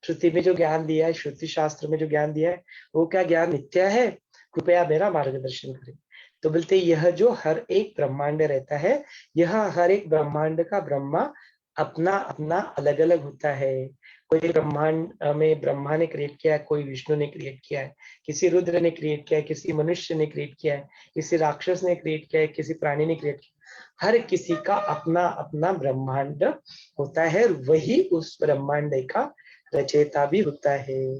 श्रुति में जो ज्ञान दिया है, श्रुति शास्त्र में जो ज्ञान दिया है, वो क्या ज्ञान मिथ्या है? कृपया मेरा मार्गदर्शन करें। तो बोलते यह जो हर एक ब्रह्मांड रहता है, यह हर एक ब्रह्मांड का ब्रह्मा अपना अपना अलग अलग होता है। कोई ब्रह्मांड में ब्रह्मा ने क्रिएट किया है, कोई विष्णु ने क्रिएट किया है, किसी रुद्र ने क्रिएट किया है, किसी मनुष्य ने क्रिएट किया है, किसी राक्षस ने क्रिएट किया है, किसी प्राणी ने क्रिएट किया। हर किसी का अपना अपना ब्रह्मांड होता है, वही उस ब्रह्मांड का रचयिता भी होता है।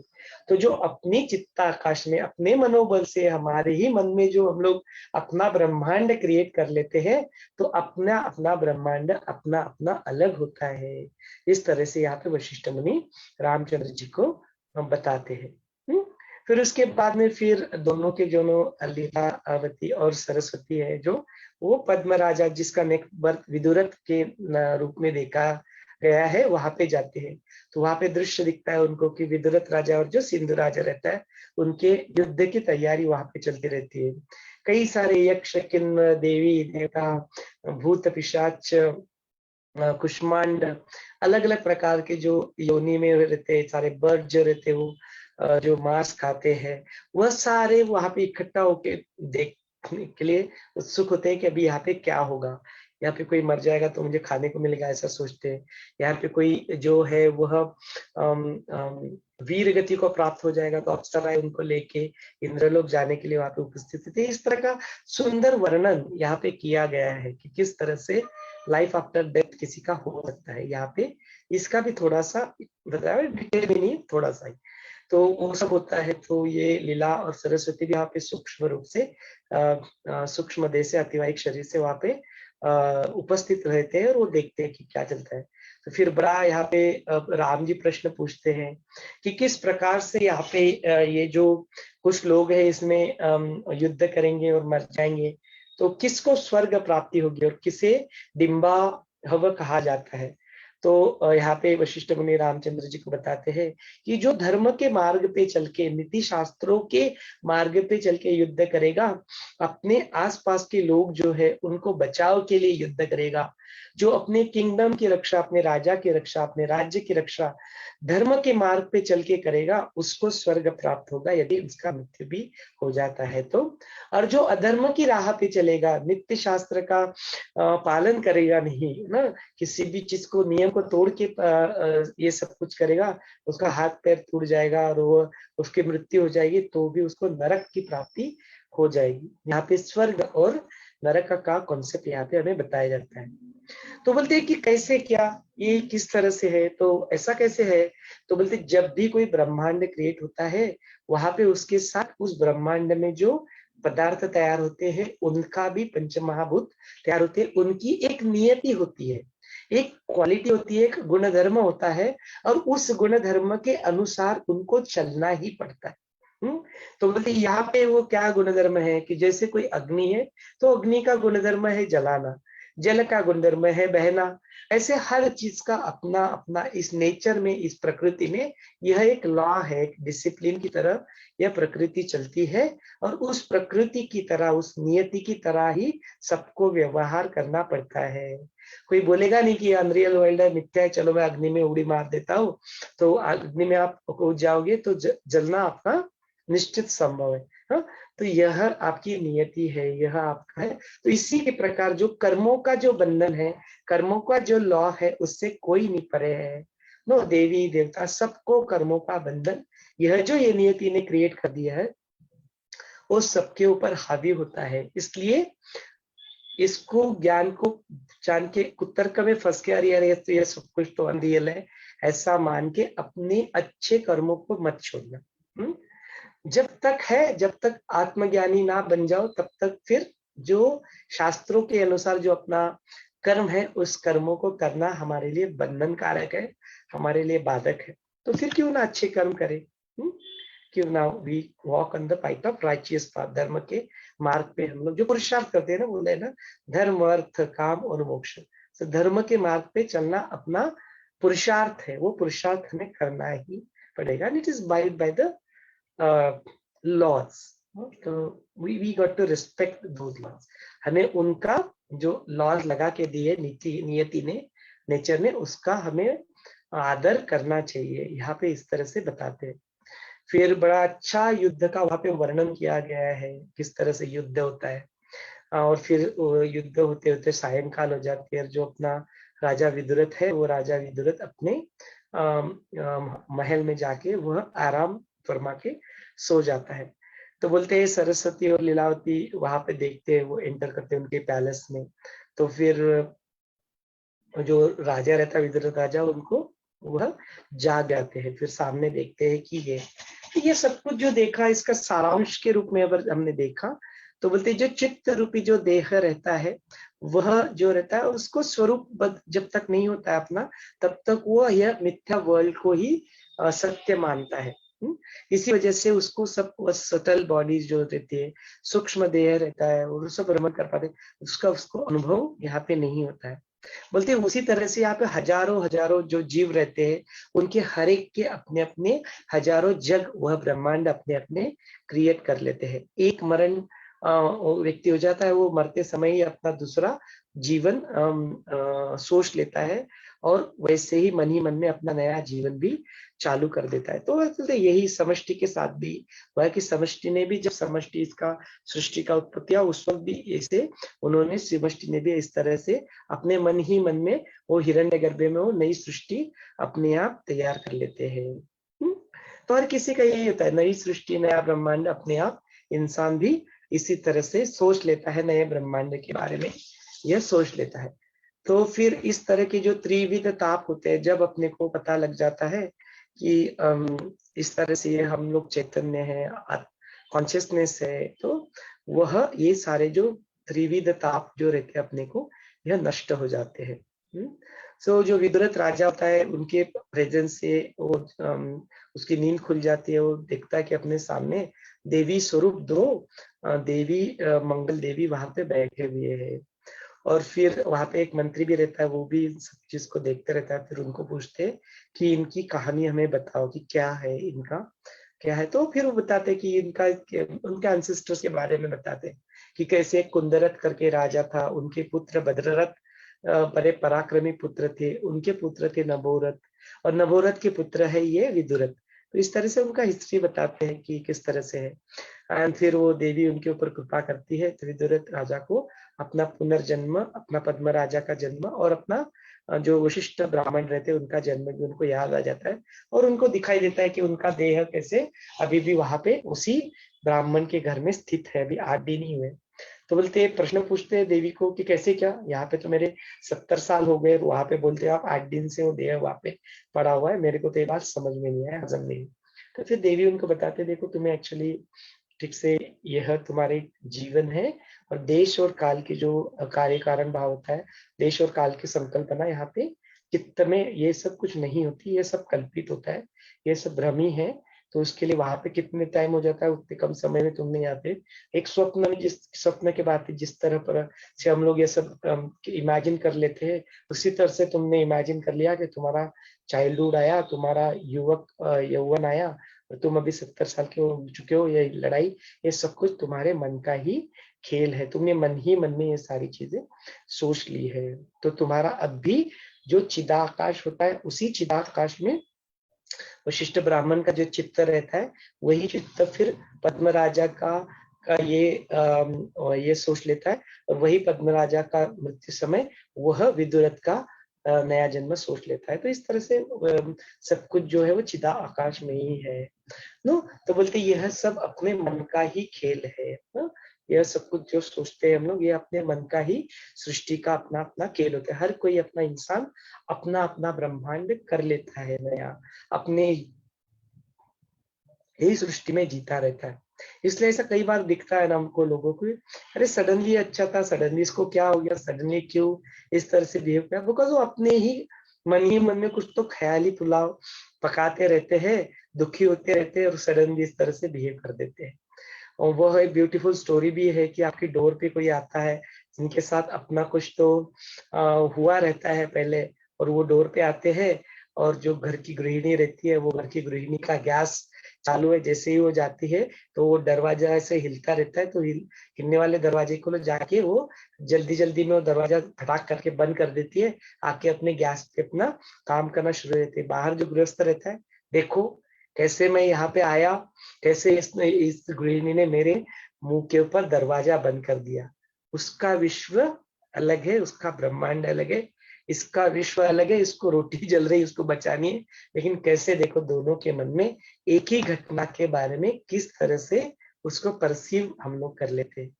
तो जो अपनी चित्ताकाश में अपने मनोबल से हमारे ही मन में जो हम लोग अपना ब्रह्मांड क्रिएट कर लेते हैं, तो अपना अपना ब्रह्मांड अपना अपना अलग होता है। इस तरह से यहाँ पे वशिष्ठ मुनि रामचंद्र जी को बताते हैं। फिर उसके बाद में फिर दोनों के दोनों लीलावती और सरस्वती है, जो वो पद्मराजा जिसका नेक्स्ट बर्थ विदुरथ के रूप में देखा गया है, वहां पे जाते हैं। तो वहां पे दृश्य दिखता है उनको कि विदुरथ राजा और जो सिंधु राजा रहता है, उनके युद्ध की तैयारी वहां पे चलती रहती है। कई सारे यक्ष किन्नर देवी देवता भूत पिशाच कुष्मांड अलग अलग प्रकार के जो योनि में रहते हैं, सारे बर्ड जो रहते हैं वो जो मांस खाते हैं, वह सारे वहां पे इकट्ठा होके देखने के लिए उत्सुक होते हैं कि अभी यहाँ पे क्या होगा। यहाँ पे कोई मर जाएगा तो मुझे खाने को मिलेगा, ऐसा सोचते हैं। यहाँ पे कोई जो है वह वीर गति को प्राप्त हो जाएगा तो अप्सराएं उनको लेके इंद्रलोक जाने के लिए वहां पे उपस्थित थे। इस तरह का सुंदर वर्णन यहाँ पे किया गया है कि किस तरह से लाइफ आफ्टर डेथ किसी का हो सकता है। यहाँ पे इसका भी थोड़ा सा बताया, डिटेल भी नहीं, थोड़ा सा ही तो वो सब होता है। तो ये लीला और सरस्वती भी यहाँ पे सूक्ष्म रूप से सूक्ष्म देह से अतिवाहिक शरीर से वहां पे उपस्थित रहते हैं और वो देखते हैं कि क्या चलता है। तो फिर बड़ा यहाँ पे राम जी प्रश्न पूछते हैं कि किस प्रकार से यहाँ पे ये जो कुछ लोग हैं इसमें युद्ध करेंगे और मर जाएंगे, तो किसको स्वर्ग प्राप्ति होगी और किसे डिम्बा हव कहा जाता है। तो यहाँ पे वशिष्ठ मुनि रामचंद्र जी को बताते हैं कि जो धर्म के मार्ग पे चल के, नीति शास्त्रों के मार्ग पे चल के युद्ध करेगा, अपने आसपास के लोग जो है उनको बचाव के लिए युद्ध करेगा, जो अपने किंगडम की रक्षा, अपने राजा की रक्षा, अपने राज्य की रक्षा धर्म के मार्ग पे चल के करेगा, उसको स्वर्ग प्राप्त होगा यदि उसका मृत्यु भी हो जाता है तो। और जो अधर्म की राह पे चलेगा, नित्य शास्त्र का पालन करेगा नहीं ना, किसी भी चीज को नियम को तोड़ के ये सब कुछ करेगा, उसका हाथ पैर टूट जाएगा और वो उसकी मृत्यु हो जाएगी, तो भी उसको नरक की प्राप्ति हो जाएगी। यहाँ पे स्वर्ग और नरक का कॉन्सेप्ट यहाँ पे हमें बताया जाता है। तो बोलते हैं कि कैसे, क्या ये किस तरह से है, तो ऐसा कैसे है। तो बोलते जब भी कोई ब्रह्मांड क्रिएट होता है, वहां पे उसके साथ उस ब्रह्मांड में जो पदार्थ तैयार होते हैं उनका भी पंच महाभूत तैयार होते हैं, उनकी एक नियति होती है, एक क्वालिटी होती है, एक गुणधर्म होता है, और उस गुणधर्म के अनुसार उनको चलना ही पड़ता है। तो बोलते यहाँ पे वो क्या गुणधर्म है कि जैसे कोई अग्नि है तो अग्नि का गुणधर्म है जलाना, जल का गुणधर्म है बहना। ऐसे हर चीज का अपना अपना इस नेचर में, इस प्रकृति में यह एक लॉ है, एक डिसिप्लिन की तरह यह प्रकृति चलती है। और उस प्रकृति की तरह, उस नियति की तरह ही सबको व्यवहार करना पड़ता है। कोई बोलेगा नहीं कि अनरियल वर्ल्ड है, मिथ्या है, चलो मैं अग्नि में उड़ी मार देता हूँ। तो अग्नि में आप कूद जाओगे तो जलना आपका निश्चित संभव है। हाँ? तो यह आपकी नियति है, यह आपका है। तो इसी के प्रकार जो कर्मों का जो बंधन है, कर्मों का जो लॉ है, उससे कोई नहीं परे है। नो, देवी देवता सबको कर्मों का बंधन, यह जो ये नियति ने क्रिएट कर दिया है, वो सबके ऊपर हावी होता है। इसलिए इसको, ज्ञान को जान के कुतर्क में फंस के अरे तो ये सब कुछ तो अनरियल है, ऐसा मान के अपने अच्छे कर्मों को मत छोड़ना। जब तक है, जब तक आत्मज्ञानी ना बन जाओ, तब तक फिर जो शास्त्रों के अनुसार जो अपना कर्म है, उस कर्मों को करना हमारे लिए बंधन कारक है, हमारे लिए बाधक है। तो फिर क्यों ना अच्छे कर्म करें, क्यों ना we walk on the path of righteous path, धर्म के मार्ग पे हम लोग जो पुरुषार्थ करते हैं ना, बोले ना धर्म अर्थ काम और मोक्ष। तो धर्म के मार्ग पे चलना अपना पुरुषार्थ है, वो पुरुषार्थ हमें करना ही पड़ेगा। It is bide by the laws. तो we got to respect those laws. हमें उनका जो लॉज लगा के दिए नियति ने, नेचर ने, उसका हमें आदर करना चाहिए। यहाँ पे इस तरह से बताते हैं। फिर बड़ा अच्छा युद्ध का वहां पे वर्णन किया गया है, किस तरह से युद्ध होता है। और फिर युद्ध होते होते सायंकाल हो जाती है। जो अपना राजा विदुरथ है, वो राजा विदुरथ अपने महल में जाके वह आराम फरमा के सो जाता है। तो बोलते हैं सरस्वती और लीलावती वहां पे देखते हैं, वो एंटर करते हैं उनके पैलेस में। तो फिर जो राजा रहता है, विदुरथ राजा, उनको वह जाग जाते हैं। फिर सामने देखते हैं कि ये सब कुछ जो देखा, इसका सारांश के रूप में अगर हमने देखा तो बोलते जो चित्त रूपी जो देह रहता है, वह जो रहता है उसको स्वरूप जब तक नहीं होता है अपना, तब तक वो यह मिथ्या वर्ल्ड को ही सत्य मानता है। इसी वजह से उसको सब सटल बॉडीज जो रहती है, सूक्ष्म देह रहता है, वो सब भ्रमण कर पाते, उसको अनुभव यहाँ पे नहीं होता है। बोलते हैं उसी तरह से यहाँ पे हजारों हजारों जो जीव रहते हैं, उनके हर एक के अपने अपने हजारों जग, वह ब्रह्मांड अपने अपने क्रिएट कर लेते हैं। एक मरण व्यक्ति हो जाता है, वो मरते समय ही अपना दूसरा जीवन सोच लेता है, और वैसे ही मन में अपना नया जीवन भी चालू कर देता है। तो यही समष्टि के साथ भी वह कि समष्टि ने भी, जब समष्टि इसका सृष्टि का उत्पत्ति हुआ, उस वक्त भी ऐसे उन्होंने, समष्टि ने भी इस तरह से अपने मन ही मन में वो हिरण्यगर्भ में वो नई सृष्टि अपने आप तैयार कर लेते हैं। तो हर किसी का यही होता है, नई सृष्टि, नया ब्रह्मांड अपने आप इंसान भी इसी तरह से सोच लेता है, नए ब्रह्मांड के बारे में यह सोच लेता है। तो फिर इस तरह के जो त्रिविध ताप होते हैं, जब अपने को पता लग जाता है कि इस तरह से ये हम लोग चैतन्य है, कॉन्शियसनेस है, तो वह ये सारे जो त्रिविध ताप जो रहते हैं अपने को, यह नष्ट हो जाते हैं। सो जो विदुरथ राजा होता है, उनके प्रेजेंस से वो उसकी नींद खुल जाती है। वो देखता है कि अपने सामने देवी स्वरूप दो देवी, मंगल देवी वहां पे बैठे हुए हैं। और फिर वहां पे एक मंत्री भी रहता है, वो भी सब चीज को देखते रहता है। फिर उनको पूछते हैं कि इनकी कहानी हमें बताओ कि क्या है, इनका क्या है। तो फिर वो बताते हैं कि इनका, उनके एंसेस्टर्स के बारे में बताते हैं कि कैसे कुंदरत करके राजा था, उनके पुत्र भद्ररथ बड़े पराक्रमी पुत्र थे, उनके पुत्र थे नभोरथ, और नभोरथ के पुत्र है ये विदुरथ। तो इस तरह से उनका हिस्ट्री बताते हैं कि किस तरह से है। एंड फिर वो देवी उनके ऊपर कृपा करती है, तो विदुरथ राजा को अपना पुनर्जन्म, अपना पद्म राजा का जन्म और अपना जो वशिष्ठ ब्राह्मण रहते हैं उनका जन्म भी उनको याद आ जाता है। और उनको दिखाई देता है कि उनका देह कैसे अभी भी वहां पे उसी ब्राह्मण के घर में स्थित है, अभी 8 दिन ही हुए। तो बोलते, प्रश्न पूछते हैं देवी को कि कैसे, क्या यहाँ पे तो मेरे 70 साल हो गए, वहां पे बोलते आप 8 दिन से वो देह वहां पे पड़ा हुआ है, मेरे को तो ये बात समझ में नहीं आया, हजम नहीं। तो फिर देवी उनको बताते, देखो तुम्हें एक्चुअली ठीक से यह तुम्हारे जीवन है, और देश और काल की जो कार्य कारण भाव होता है, देश और काल की संकल्पना यहाँ पे चित्त में ये सब कुछ नहीं होती, ये सब कल्पित होता है, ये सब भ्रम ही है। तो उसके लिए वहां पे कितने टाइम हो जाता है, उतने कम समय में तुम नहीं आते। एक स्वप्न में, जिस स्वप्न के बाद जिस तरह पर से हम लोग ये सब इमेजिन कर लेते हैं, उसी तरह से तुमने इमेजिन कर लिया कि तुम्हारा चाइल्डहुड आया, तुम्हारा यौवन आया, और तुम अभी 70 साल के हो चुके हो। ये लड़ाई, ये सब कुछ तुम्हारे मन का ही खेल है। तुमने मन ही मन में ये सारी चीजें सोच ली है। तो तुम्हारा अब भी जो चिदाकाश होता है, उसी चिदाकाश में वशिष्ठ ब्राह्मण का जो चित्त रहता है, वही चित्त फिर पद्मराजा का ये सोच लेता है, और वही पद्मराजा का मृत्यु समय वह विदुरथ का नया जन्म सोच लेता है। तो इस तरह से सब कुछ जो है वो चिदा आकाश में ही है। नो, तो बोलते यह सब अपने मन का ही खेल है ना? यह सब कुछ जो सोचते हैं हम लोग, ये अपने मन का ही सृष्टि का अपना अपना खेल होता है। हर कोई अपना इंसान अपना अपना ब्रह्मांड कर लेता है नया, अपने ही सृष्टि में जीता रहता है। इसलिए ऐसा कई बार दिखता है ना हमको लोगों को, अरे सडनली अच्छा था, सडनली इसको क्या हो गया, सडनली क्यों इस तरह से बिहेव किया, बिकॉज वो अपने ही मन में कुछ तो ख्याली पुलाव पकाते रहते हैं, दुखी होते रहते हैं, और सडनली इस तरह से बिहेव कर देते हैं। और वह एक ब्यूटीफुल स्टोरी भी है कि आपकी डोर पे कोई आता है जिनके साथ अपना कुछ तो हुआ रहता है पहले, और वो डोर पे आते हैं, और जो घर की गृहिणी रहती है, वो घर की गृहिणी का गैस चालू है, जैसे ही वो जाती है तो वो दरवाजा ऐसे हिलता रहता है, तो हिलने वाले दरवाजे को जाके वो जल्दी जल्दी में वो दरवाजा फटाक करके बंद कर देती है, आके अपने गैस पे अपना काम करना शुरू रहती है। बाहर जो गृहस्थ रहता है, देखो कैसे मैं यहाँ पे आया, कैसे इस गृहिणी ने मेरे मुंह के ऊपर दरवाजा बंद कर दिया। उसका विश्व अलग है, उसका ब्रह्मांड अलग है, इसका विश्व अलग है, इसको रोटी जल रही, उसको बचानी है। लेकिन कैसे देखो दोनों के मन में एक ही घटना के बारे में किस तरह से उसको परसीव हम लोग कर लेते हैं।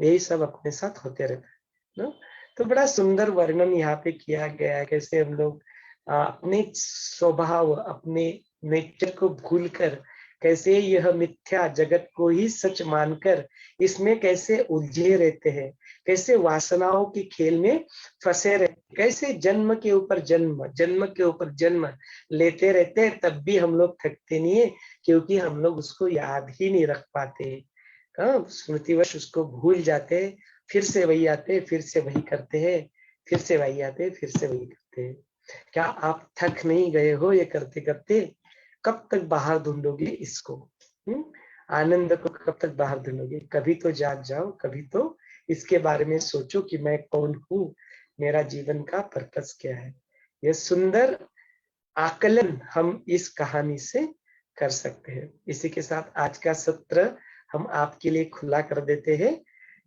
यही सब अपने साथ होते रहता है ना। तो बड़ा सुंदर वर्णन यहाँ पे किया गया है, कैसे हम लोग अपने स्वभाव, अपने नेचर को भूलकर, कैसे यह मिथ्या जगत को ही सच मानकर इसमें कैसे उलझे रहते हैं, कैसे वासनाओं के खेल में फंसे रहते, कैसे जन्म के ऊपर जन्म, जन्म के ऊपर जन्म लेते रहते हैं, तब भी हम लोग थकते नहीं है, क्योंकि हम लोग उसको याद ही नहीं रख पाते। स्मृतिवश उसको भूल जाते हैं, फिर से वही आते, फिर से वही करते हैं, फिर से वही आते, फिर से वही करते हैं। क्या आप थक नहीं गए हो ये करते करते? कब तक बाहर ढूंढोगे इसको? आनंद को कब तक बाहर ढूंढोगे? कभी तो जाग जाओ, कभी तो इसके बारे में सोचो कि मैं कौन हूँ, मेरा जीवन का पर्पस क्या है। यह सुंदर आकलन हम इस कहानी से कर सकते हैं। इसी के साथ आज का सत्र हम आपके लिए खुला कर देते हैं।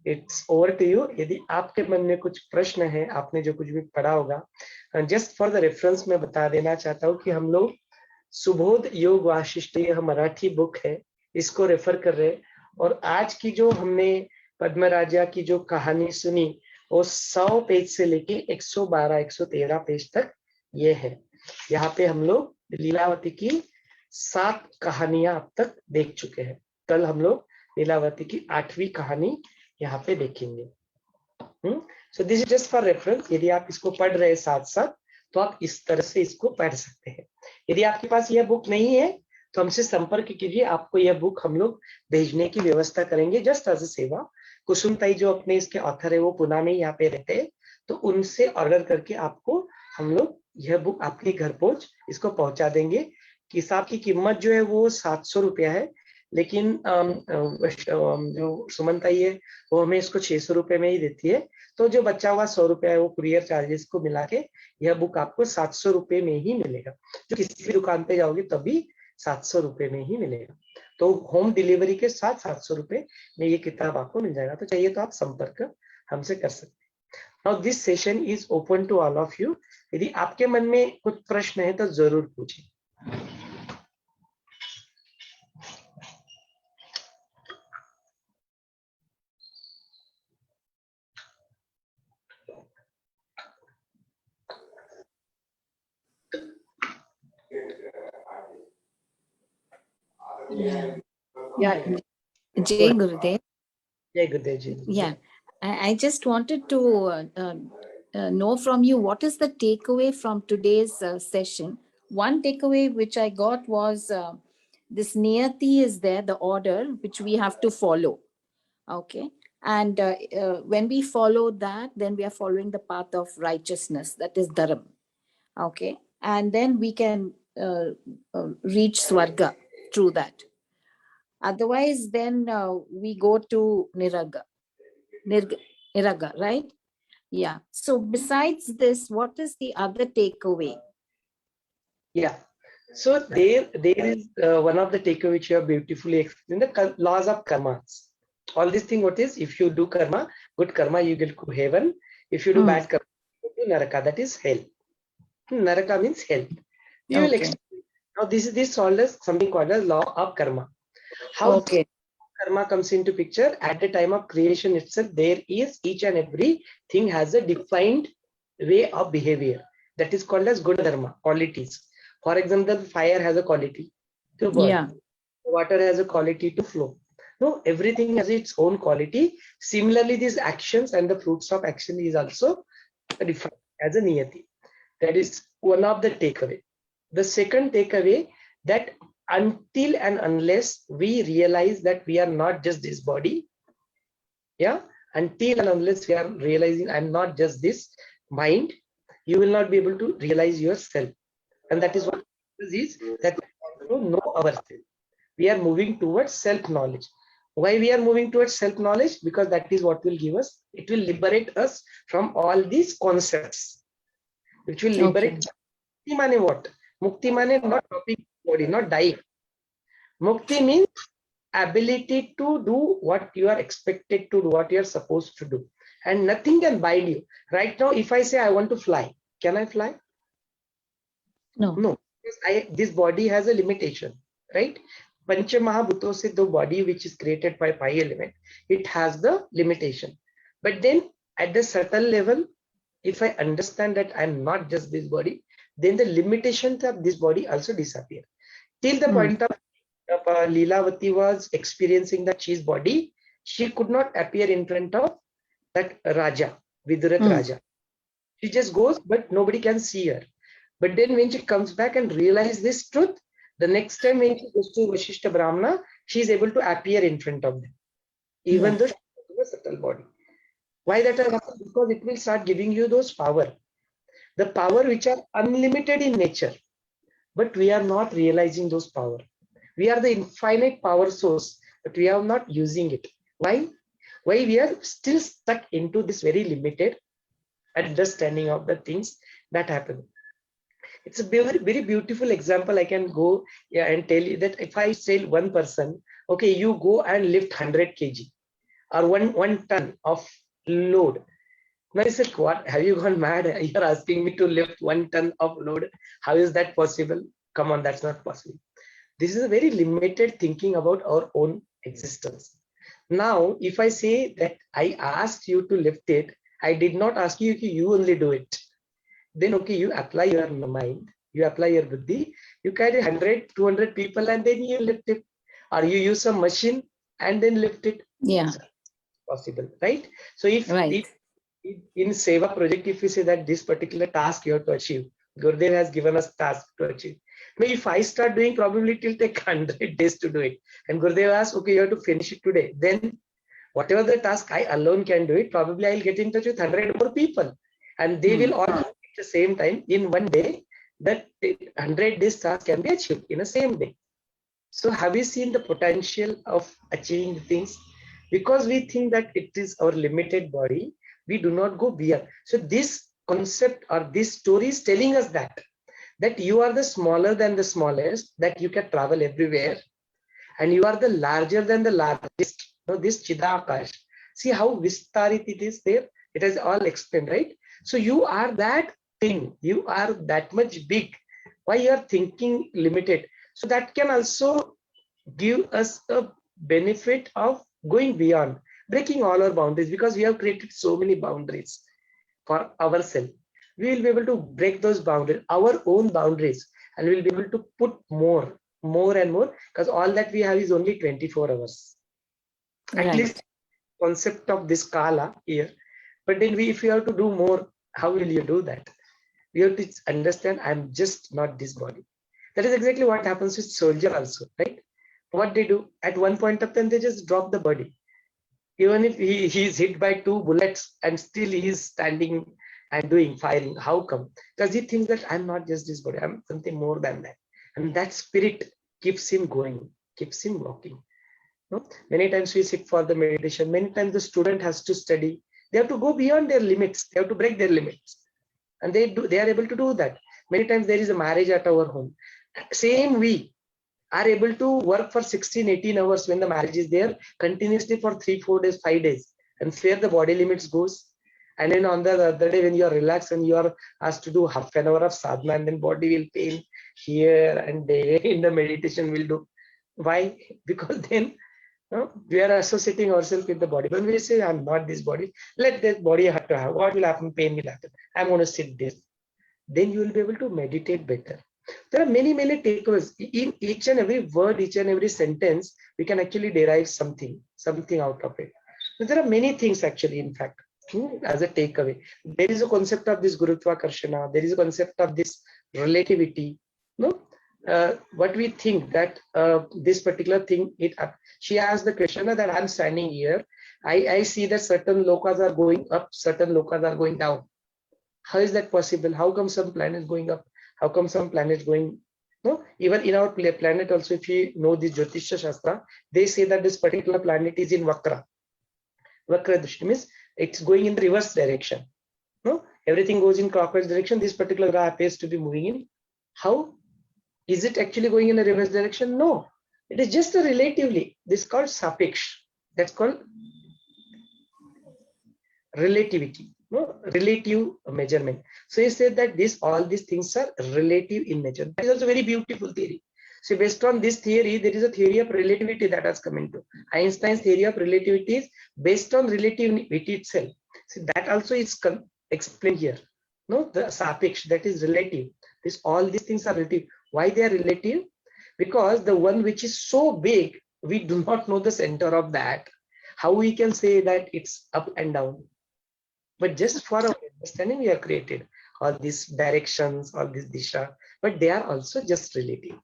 It's over to you. यदि आपके मन में कुछ प्रश्न है, आपने जो कुछ भी पढ़ा होगा, जस्ट फॉर द रेफरेंस मैं बता देना चाहता हूँ कि हम लोग सुबोध योग वाशिष्ठ, यह मराठी बुक है, इसको रेफर कर रहे हैं। और आज की जो हमने पद्मराजा की जो कहानी सुनी, वो 100 पेज से लेके 112 113 पेज तक ये है। यहाँ पे हम लोग लीलावती की 7 कहानियां अब तक देख चुके हैं। कल हम लोग लीलावती की 8वीं कहानी यहाँ पे देखेंगे। So this is just for reference. यदि आप इसको पढ़ रहे साथ साथ, तो आप इस तरह से इसको पढ़ सकते हैं। यदि आपके पास यह बुक नहीं है तो हमसे संपर्क कीजिए, आपको यह बुक हम लोग भेजने की व्यवस्था करेंगे, जस्ट एज अ सेवा। कुसुम ताई जो अपने इसके ऑथर है, वो पुणे में यहाँ पे रहते हैं, तो उनसे ऑर्डर करके आपको हम लोग यह बुक आपके घर पहुंच इसको पहुंचा देंगे। किताब की कीमत जो है वो 700 रुपया है, लेकिन जो सुमन ताई है वो हमें इसको 600 रुपए में ही देती है। तो जो बचा हुआ 100 रुपया है, वो कुरियर चार्जेस को मिला के यह बुक आपको 700 रुपए में ही मिलेगा। जो किसी भी दुकान पे जाओगे तभी 700 रुपए में ही मिलेगा। तो होम डिलीवरी के साथ 700 रुपए में ये किताब आपको मिल जाएगा। तो चाहिए तो आप संपर्क हमसे कर सकते हैं। Now this session is open to all of you. यदि आपके मन में कुछ प्रश्न है तो जरूर पूछिए। Yeah. Jai Gurudev. Jai Gurudev ji. Yeah, I just wanted to know from you, what is the takeaway from today's session? One takeaway which I got was this niyati is there, the order which we have to follow. Okay. And when we follow that, then we are following the path of righteousness, that is dharma. Okay. And then we can reach Swarga through that. Otherwise, then we go to Niraga, right? Yeah. So besides this, what is the other takeaway? Yeah. So there is one of the takeaway which you have beautifully explained, the laws of karmas. All this thing, what is, if you do karma, good karma, you will go heaven. If you do bad karma, you go to naraka, that is hell. Naraka means hell. You will explain. Now this is called as something called as law of karma. How karma comes into picture? At the time of creation itself, there is each and every thing has a defined way of behavior. That is called as guna dharma, qualities. For example, fire has a quality to burn. Yeah. Water has a quality to flow. No, everything has its own quality. Similarly, these actions and the fruits of action is also defined as a niyati. That is one of the takeaway. The second takeaway, that until and unless we realize that we are not just this body, yeah, until and unless we are realizing I'm not just this mind, you will not be able to realize yourself. And that is what is that we want to know ourselves. We are moving towards self-knowledge. Why we are moving towards self-knowledge? Because that is what will give us, it will liberate us from all these concepts, which will liberate. Mukti mane what? Mukti mane not stopping body, not dying. Mukti means ability to do what you are expected to do, what you are supposed to do. And nothing can bind you. Right now, if I say I want to fly, can I fly? No. No. Because this body has a limitation, right? Pancha Mahabhuto se the body which is created by 5 elements, it has the limitation. But then at the subtle level, if I understand that I'm not just this body, then the limitations of this body also disappear. Till the point of Leelavati was experiencing that she's body, she could not appear in front of that Raja, Vidurat Raja. She just goes, but nobody can see her. But then when she comes back and realizes this truth, the next time when she goes to Vaashishtha Brahmana, she is able to appear in front of them, even though she has a subtle body. Why that has happened? Because it will start giving you those power. The power which are unlimited in nature, but we are not realizing those power. We are the infinite power source, but we are not using it. Why? Why we are still stuck into this very limited understanding of the things that happen. It's a very, very beautiful example. I can go and tell you that if I tell one person, okay, you go and lift 100 kg or one ton of load. Now I said, what? Have you gone mad? You're asking me to lift 1 ton of load. How is that possible? Come on, that's not possible. This is a very limited thinking about our own existence. Now, if I say that I asked you to lift it, I did not ask you, you only do it. Then, okay, you apply your mind, you apply your buddhi, you carry 100, 200 people and then you lift it. Or you use a machine and then lift it. Yeah. So, possible, right? So if in Seva project, if we say that this particular task you have to achieve, Gurudev has given us task to achieve. Now, if I start doing, probably it will take 100 days to do it. And Gurudev asks, okay, you have to finish it today. Then whatever the task I alone can do it, probably I'll get in touch with 100 more people. And they will all at the same time in one day, that 100 days task can be achieved in the same day. So have you seen the potential of achieving things? Because we think that it is our limited body, we do not go beyond. So this concept or this story is telling us that you are the smaller than the smallest, that you can travel everywhere, and you are the larger than the largest. Now this Chidakash, see how vistarit it is there. It is all explained, right? So you are that thing. You are that much big. Why you are thinking limited? So that can also give us a benefit of going beyond, breaking all our boundaries, because we have created so many boundaries for ourselves. We will be able to break those boundaries, our own boundaries, and we will be able to put more and more, because all that we have is only 24 hours. At least concept of this kala here. But then if you have to do more, how will you do that? We have to understand I'm just not this body. That is exactly what happens with soldier also, right? What they do at one point of time, they just drop the body. Even if he is hit by 2 bullets and still he is standing and doing firing. How come? Because he thinks that I'm not just this body, I'm something more than that. And that spirit keeps him going, keeps him walking. No? Many times we sit for the meditation. Many times the student has to study. They have to go beyond their limits. They have to break their limits. And they are able to do that. Many times there is a marriage at our home. Same we are able to work for 16, 18 hours when the marriage is there, continuously for 3, 4 days, 5 days, and where the body limits goes. And then on the other day when you are relaxed and you are asked to do half an hour of sadhana, and then body will pain here and there in the meditation will do. Why? Because then we are associating ourselves with the body. When we say, I'm not this body, let that body have to have. What will happen? Pain will happen. I'm going to sit there. Then you will be able to meditate better. There are many, many takeaways. In each and every word, each and every sentence, we can actually derive something out of it. So there are many things actually, in fact, as a takeaway. There is a concept of this Gurutvakarshana. There is a concept of this relativity. No, what we think that this particular thing, she asked the question that I'm standing here. I see that certain lokas are going up, certain lokas are going down. How is that possible? How come some planets going up? How come some planets going? No, even in our planet also, if you know the Jyotisha Shastra, they say that this particular planet is in Vakra. Vakra Drishti means it's going in the reverse direction. No, everything goes in clockwise direction. This particular graph appears to be moving in. How is it actually going in a reverse direction? No, it is just a relatively. This is called sapeksh. That's called relativity. No, relative measurement. So he said that all these things are relative in nature. That is also a very beautiful theory. So based on this theory, there is a theory of relativity that has come into. Einstein's theory of relativity is based on relativity itself. So that also is explained here. No, the sapeksh, that is relative. All these things are relative. Why they are relative? Because the one which is so big, we do not know the center of that. How we can say that it's up and down? But just for our understanding, we are created all these directions, all this disha, but they are also just relative.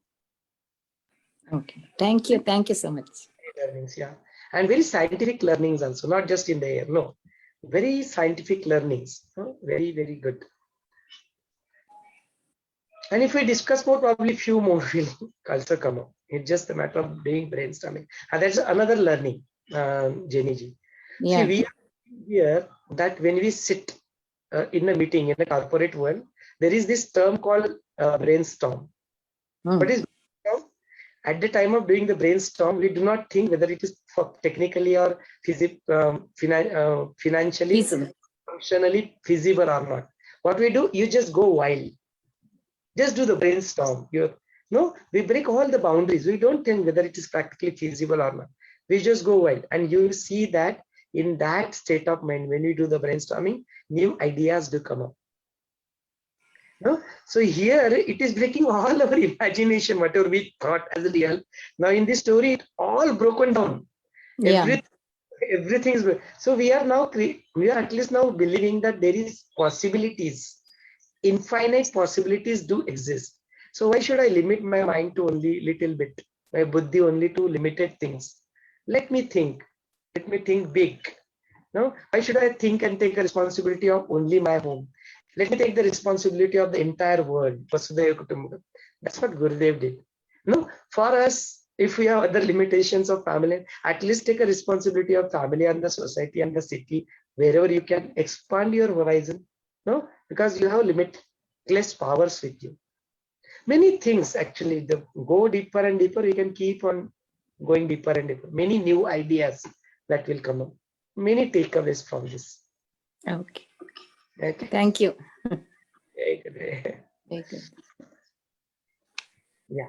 Okay, thank you so much. Learnings, yeah, and very scientific learnings also, not just in the air. No, very scientific learnings. Very, very good. And if we discuss more, probably few more will also come up. It's just a matter of doing brainstorming. And that's another learning, Jenny ji. Yeah. See, we are here that when we sit in a meeting in the corporate world, there is this term called brainstorm. What is brainstorm? At the time of doing the brainstorm, we do not think whether it is technically or financially, functionally feasible or not. What we do, you just go wild. Just do the brainstorm. We break all the boundaries. We don't think whether it is practically feasible or not. We just go wild, and you will see that in that state of mind, when we do the brainstorming, new ideas do come up. No? So here it is breaking all our imagination, whatever we thought as real. Now in this story, it all broken down. Yeah. Everything is. So we are at least now believing that there is possibilities. Infinite possibilities do exist. So why should I limit my mind to only little bit, my buddhi only to limited things? Let me think big. No, why should I think and take a responsibility of only my home? Let me take the responsibility of the entire world. That's what Gurudev did. No, for us, if we have other limitations of family, at least take a responsibility of family and the society and the city, wherever you can expand your horizon. No, because you have limitless powers with you. Many things actually, go deeper and deeper, you can keep on going deeper and deeper. Many new ideas that will come up. Many takeaways from this. Okay. Thank you. Very good. Very good. Yeah.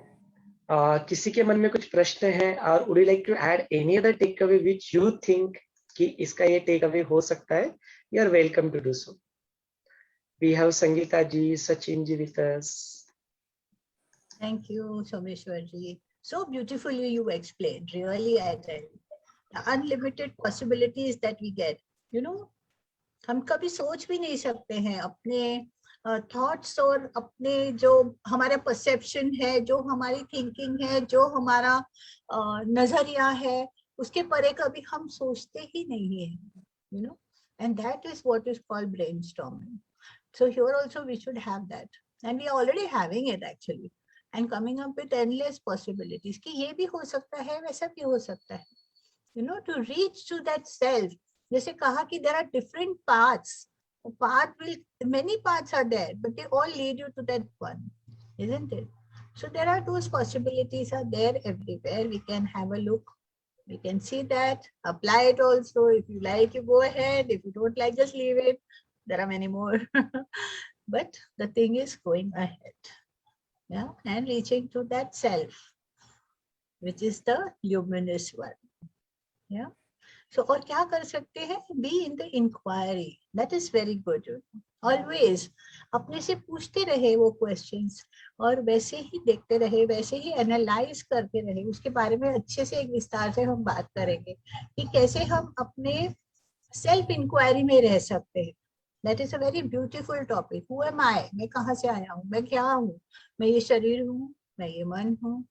किसी के मन में कुछ प्रश्न है और would you like to add any other takeaway which you think कि इसका ये takeaway हो सकता है? You are welcome to do so. We have Sangeeta ji, Sachin ji with us. Thank you, Someshwar ji. So beautifully you explained. Really, I tell you, the unlimited possibilities that we get. हम कभी सोच भी नहीं सकते हैं अपने thoughts और अपने जो हमारा परसेप्शन है, जो हमारी थिंकिंग है, जो हमारा नजरिया है, उसके परे कभी हम सोचते ही नहीं है, you know, and that is what is called brainstorming. So here also we should have that, and we are already having it actually, and coming up with endless possibilities कि ये भी हो सकता है, वैसा भी हो सकता है, you know, to reach to that self. जैसे कहा कि there are different paths. Many paths are there, but they all lead you to that one, isn't it? So there are those possibilities are there everywhere. We can have a look. We can see that, apply it also. If you like, you go ahead. If you don't like, just leave it. There are many more. But the thing is going ahead, yeah, and reaching to that self, which is the luminous one. Yeah. So और क्या कर सकते हैं? Be in the inquiry. That is very good. Always अपने से पूछते रहे वो questions और वैसे ही देखते रहे, वैसे ही analyze करते रहे. उसके बारे में अच्छे से एक विस्तार से हम बात करेंगे कि कैसे हम अपने self inquiry में रह सकते हैं. That is a very beautiful topic. Who am I? मैं कहाँ से आया हूँ? मैं क्या हूँ? मैं ये शरीर हूँ? मैं ये मन हूँ?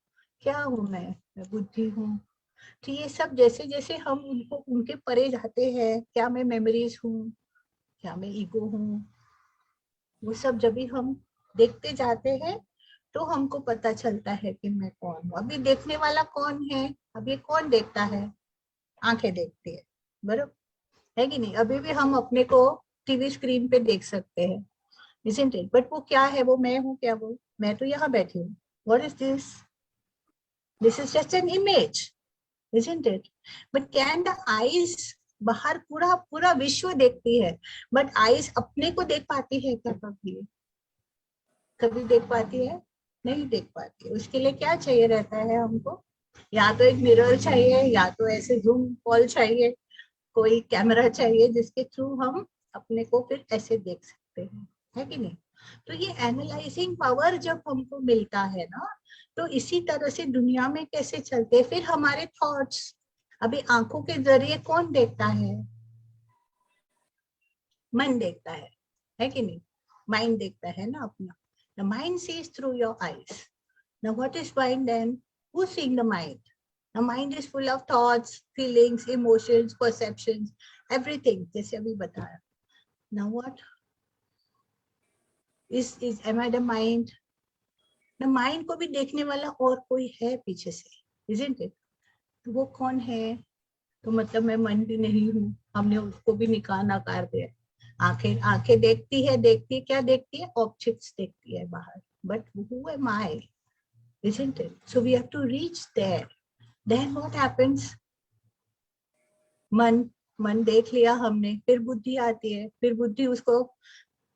क्या हूँ मैं बुद्धि हूँ? तो ये सब जैसे जैसे हम उनको उनके परे जाते हैं, क्या मैं मेमोरीज हूँ, क्या मैं ईगो हूँ, वो सब जब भी हम देखते जाते हैं तो हमको पता चलता है कि मैं कौन हूँ. अभी देखने वाला कौन है? अभी कौन देखता है? आंखें देखती है, बराबर है कि नहीं? अभी भी हम अपने को टीवी स्क्रीन पे देख सकते हैं, isn't it? बट वो क्या है? वो मैं हूँ क्या? वो मैं तो यहाँ बैठी हूँ. What is this? This is just an image, isn't it? But can the eyes बाहर पूरा पूरा विश्व देखती है, बट आईज अपने को देख पाती है क्या? कभी देख पाती है? नहीं देख पाती. उसके लिए क्या चाहिए रहता है हमको? या तो एक मिरर चाहिए, या तो ऐसे जूम कॉल चाहिए, कोई कैमरा चाहिए जिसके थ्रू हम अपने को फिर ऐसे देख सकते हैं, है कि नहीं? तो ये एनालाइजिंग पावर जब हमको मिलता है ना, तो इसी तरह से दुनिया में कैसे चलते हैं फिर हमारे थॉट्स. अभी आंखों के जरिए कौन देखता है? मन देखता है कि नहीं? माइंड देखता है ना अपना. The mind sees through your eyes. Now what is mind then? Who's seeing the mind? The mind is full of thoughts, feelings, emotions, perceptions, everything. जैसे अभी बताया. Now what? Am I the mind? The mind को भी देखने वाला और कोई है पीछे से, isn't it? तो वो कौन है? तो मतलब मैं मन भी नहीं हूँ. हमने उसको भी नकार दिया. आंखें देखती है क्या देखती है? ऑब्जेक्ट्स देखती है बाहर. But who am I? Isn't it? So we have to reach there. Then what happens? मन देख लिया हमने, फिर बुद्धि आती है, फिर बुद्धि उसको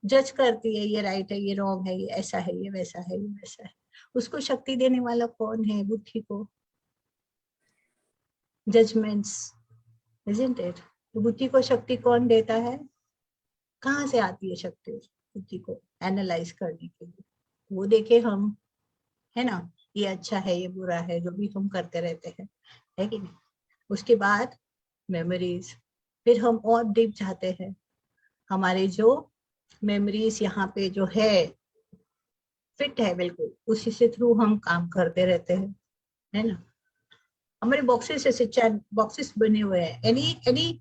जज करती है, ये राइट है, ये रॉन्ग है, ये ऐसा है, ये वैसा है, ये वैसा है. उसको शक्ति देने वाला कौन है? बुद्धि को. Judgements, isn't it? तो बुद्धि को शक्ति कौन देता है? कहाँ से आती है शक्ति बुद्धि को एनालाइज करने के लिए? वो देखे हम, है ना? ये अच्छा है, ये बुरा है, जो भी हम करते रहते हैं, है कि नहीं? उसके बाद मेमोरीज. फिर हम और डीप जाते हैं. हमारे जो मेमोरीज यहाँ पे जो है फिट है बिल्कुल, उसी से थ्रू हम काम करते रहते हैं, है ना? हमारे बॉक्सेस ऐसे बॉक्सेस बने हुए हैं. एनी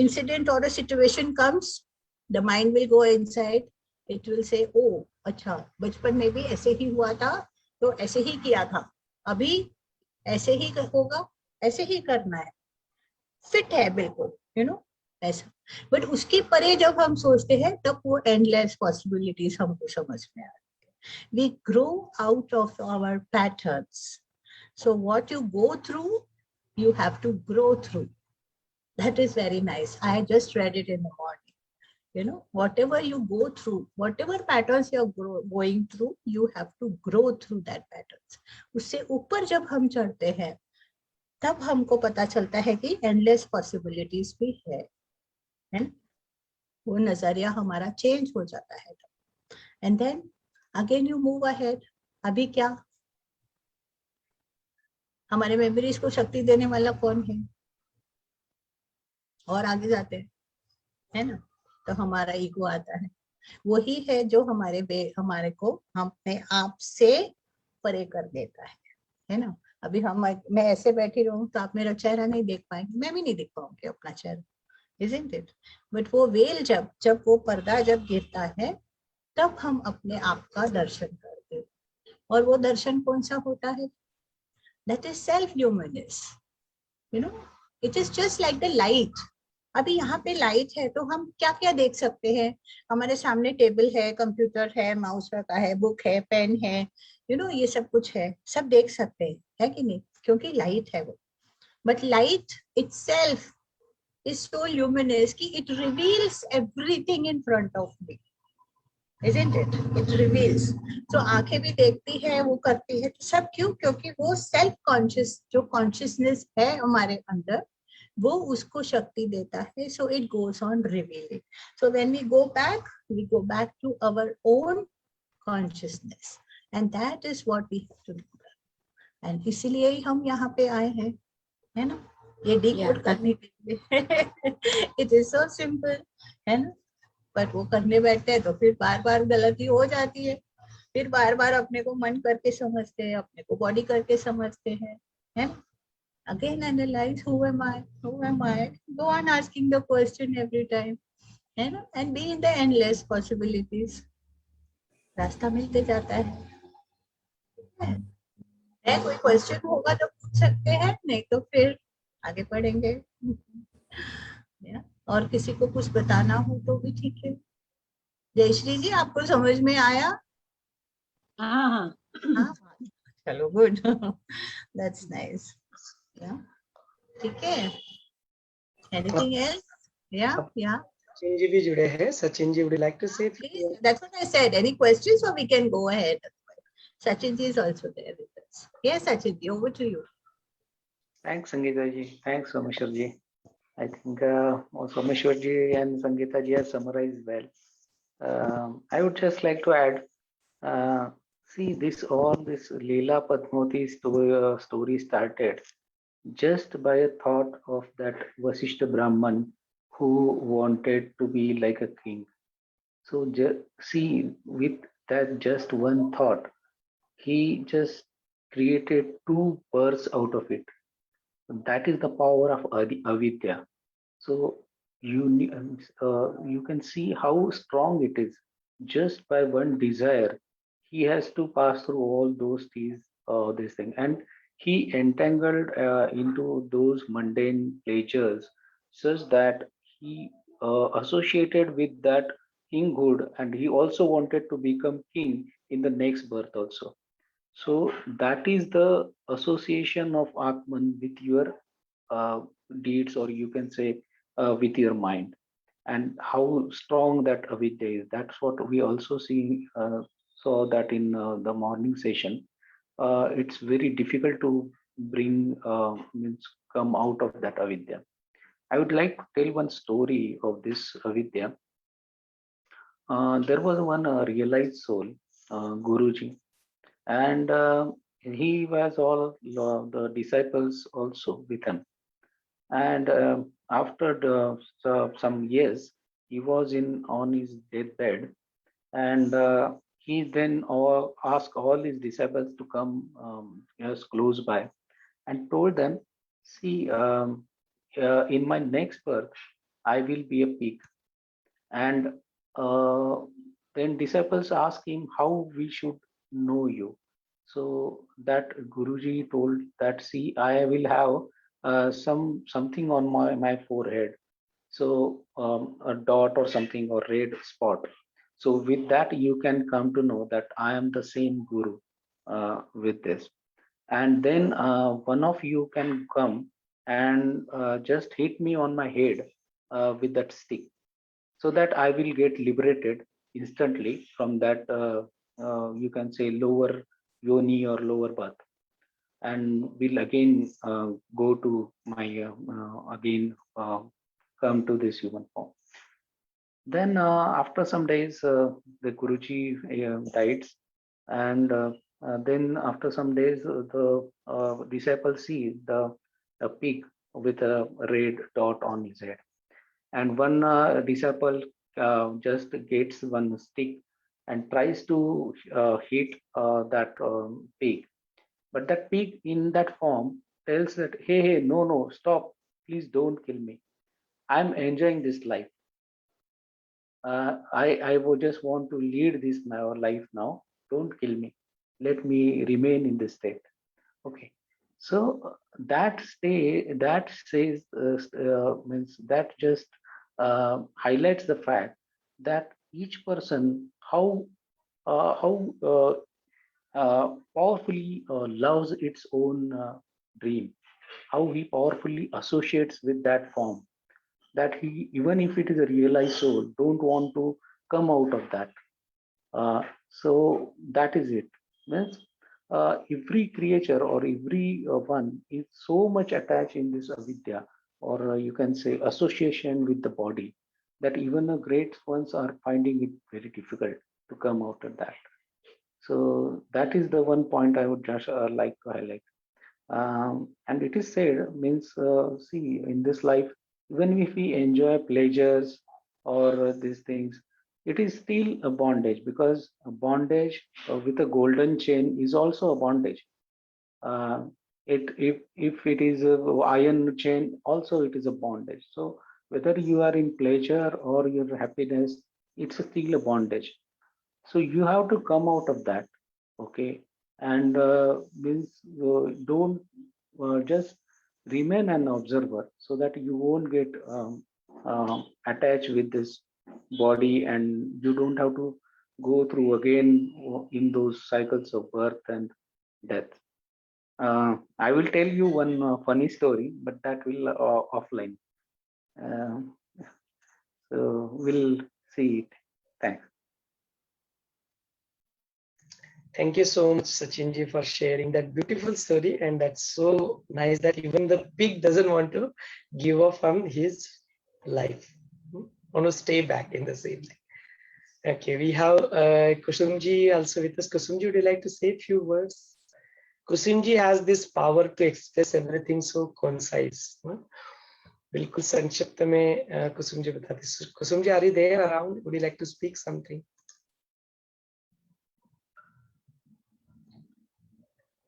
इंसिडेंट और situation comes, the mind will go inside. It will say, ओ अच्छा, बचपन में भी ऐसे ही हुआ था, तो ऐसे ही किया था, अभी ऐसे ही होगा, ऐसे ही करना है. फिट है बिल्कुल, यू नो, ऐसा. बट उसके परे जब हम सोचते हैं तब वो एंडलेस पॉसिबिलिटीज हमको समझ में आती है. We grow out of our patterns. So what you go through, you have to grow through. That is very nice. I just read it in the morning. You know, whatever you go through, whatever patterns you are going through, you have to grow through that patterns. उससे ऊपर जब हम चढ़ते हैं, तब हमको पता चलता है कि endless possibilities भी है. वो नजरिया हमारा चेंज हो जाता है. And then again you move ahead. अभी क्या? हमारे मेमोरीज को शक्ति देने वाला कौन है? और आगे जाते हैं, है ना? तो हमारा ईगो आता है. वही है जो हमारे को अपने आप से परे कर देता है ना। अभी मैं ऐसे बैठी रहूं तो आप मेरा चेहरा नहीं देख पाएंगे, मैं भी नहीं देख पाऊंगी अपना चेहरा, isn't it? बट वो वेल जब वो पर्दा जब गिरता है तब हम अपने आप का दर्शन करते हैं। और वो दर्शन कौन सा होता है? That is self luminous, you know, it is just like the light. अभी यहाँ पे लाइट है तो हम क्या क्या देख सकते हैं? हमारे सामने टेबल है, कंप्यूटर है, माउस रखा है, बुक है, पेन है, ये सब कुछ है, सब देख सकते हैं, है कि नहीं? क्योंकि लाइट है वो। But light itself is so luminous कि it reveals everything in front of me, isn't it? It reveals. So आंखें भी देखती है, वो करती है, तो सब क्यों? क्योंकि वो सेल्फ कॉन्शियस जो कॉन्शियसनेस है हमारे अंदर, वो उसको शक्ति देता है. So it goes on revealing. So when we go back to our own consciousness, and that is what we have to do. And इसीलिए ही हम यहाँ पे आए हैं, है ना, ये डिकोड करने के लिए. इट इज सो सिंपल, है ना. बट वो करने बैठते हैं तो फिर बार बार गलती हो जाती है, फिर बार बार अपने को मन करके समझते हैं, अपने को बॉडी करके समझते हैं, है ना. Again analyse, who am I, go on asking the question every time, है ना, and be in the endless possibilities. रास्ता मिलते जाता है. कोई क्वेश्चन होगा तो पूछ सकते हैं, नहीं तो फिर आगे पढ़ेंगे. और किसी को कुछ बताना हो तो भी ठीक है. जयश्री जी, आपको समझ में आया? हाँ. चलो, गुड, दैट्स नाइस. ठीक है. Anything else? या सचिन जी भी जुड़े हैं. Sachin ji, would you like to say? That's what I said. Any questions, or we can go ahead. Sachin ji is also there with us. Yes, Sachin ji, over to you. Thanks, Sangeeta ji. Thanks, Someshwar ji. I think Someshwar ji and Sangeeta ji have summarized well. I would just like to add, see, this Leela Padmoti story started just by a thought of that Vaashishtha Brahman who wanted to be like a king. So see, with that just one thought, he just created two birds out of it. That is the power of avidya. So you can see how strong it is. Just by one desire, he has to pass through all those this thing, and he entangled into those mundane pleasures, such that he associated with that kinghood, and he also wanted to become king in the next birth also. So that is the association of Atman with your deeds, or you can say with your mind, and how strong that avidya is. That's what we also saw that in the morning session. It's very difficult to bring come out of that avidya. I would like to tell one story of this avidya. There was one realized soul, Guruji, and he was all the disciples also with him. And after some years, he was on his deathbed, and he then asked all his disciples to come just close by, and told them, see, in my next birth I will be a pig. And then disciples asked him how we should know you. So that Guruji told that, see, I will have something on my forehead, so a dot or something, or red spot. So with that you can come to know that I am the same Guru with this. And then one of you can come and just hit me on my head with that stick, so that I will get liberated instantly from that you can say lower yoni or lower birth, and will again go to my again come to this human form. Then after some days, the Guruji died, and then after some days, the disciples see a pig with a red dot on his head, and one disciple just gets one stick and tries to hit that pig. But that pig in that form tells that, hey, hey, no, no, stop, please don't kill me. I'm enjoying this life. I would just want to lead this life now. Don't kill me. Let me remain in this state. Okay. So that says means that just highlights the fact that each person how powerfully loves its own dream, how he powerfully associates with that form, that he, even if it is a realized soul, don't want to come out of that. So that is it. Means every creature or every one is so much attached in this avidya, or you can say association with the body, that even the great ones are finding it very difficult to come out of that. So that is the one point I would just like to highlight. And it is said, means see, in this life, even if we enjoy pleasures or these things, it is still a bondage, because a bondage with a golden chain is also a bondage. If it is a iron chain, also it is a bondage. So whether you are in pleasure or your happiness, it's still a bondage. So you have to come out of that. Okay. And means don't just remain an observer, so that you won't get attached with this body, and you don't have to go through again in those cycles of birth and death. I will tell you one funny story, but that will offline. Uh, so we'll see it. Thanks. Thank you so much, Sachinji, for sharing that beautiful story. And that's so nice that even the pig doesn't want to give up on his life. Want to stay back in the same thing. Okay, we have Kusumji also with us. Kusumji, would you like to say a few words? Kusumji has this power to express everything so concise. बिल्कुल संक्षिप्त में कुसुमजी बताते. Kusumji, are you there around? Would you like to speak something?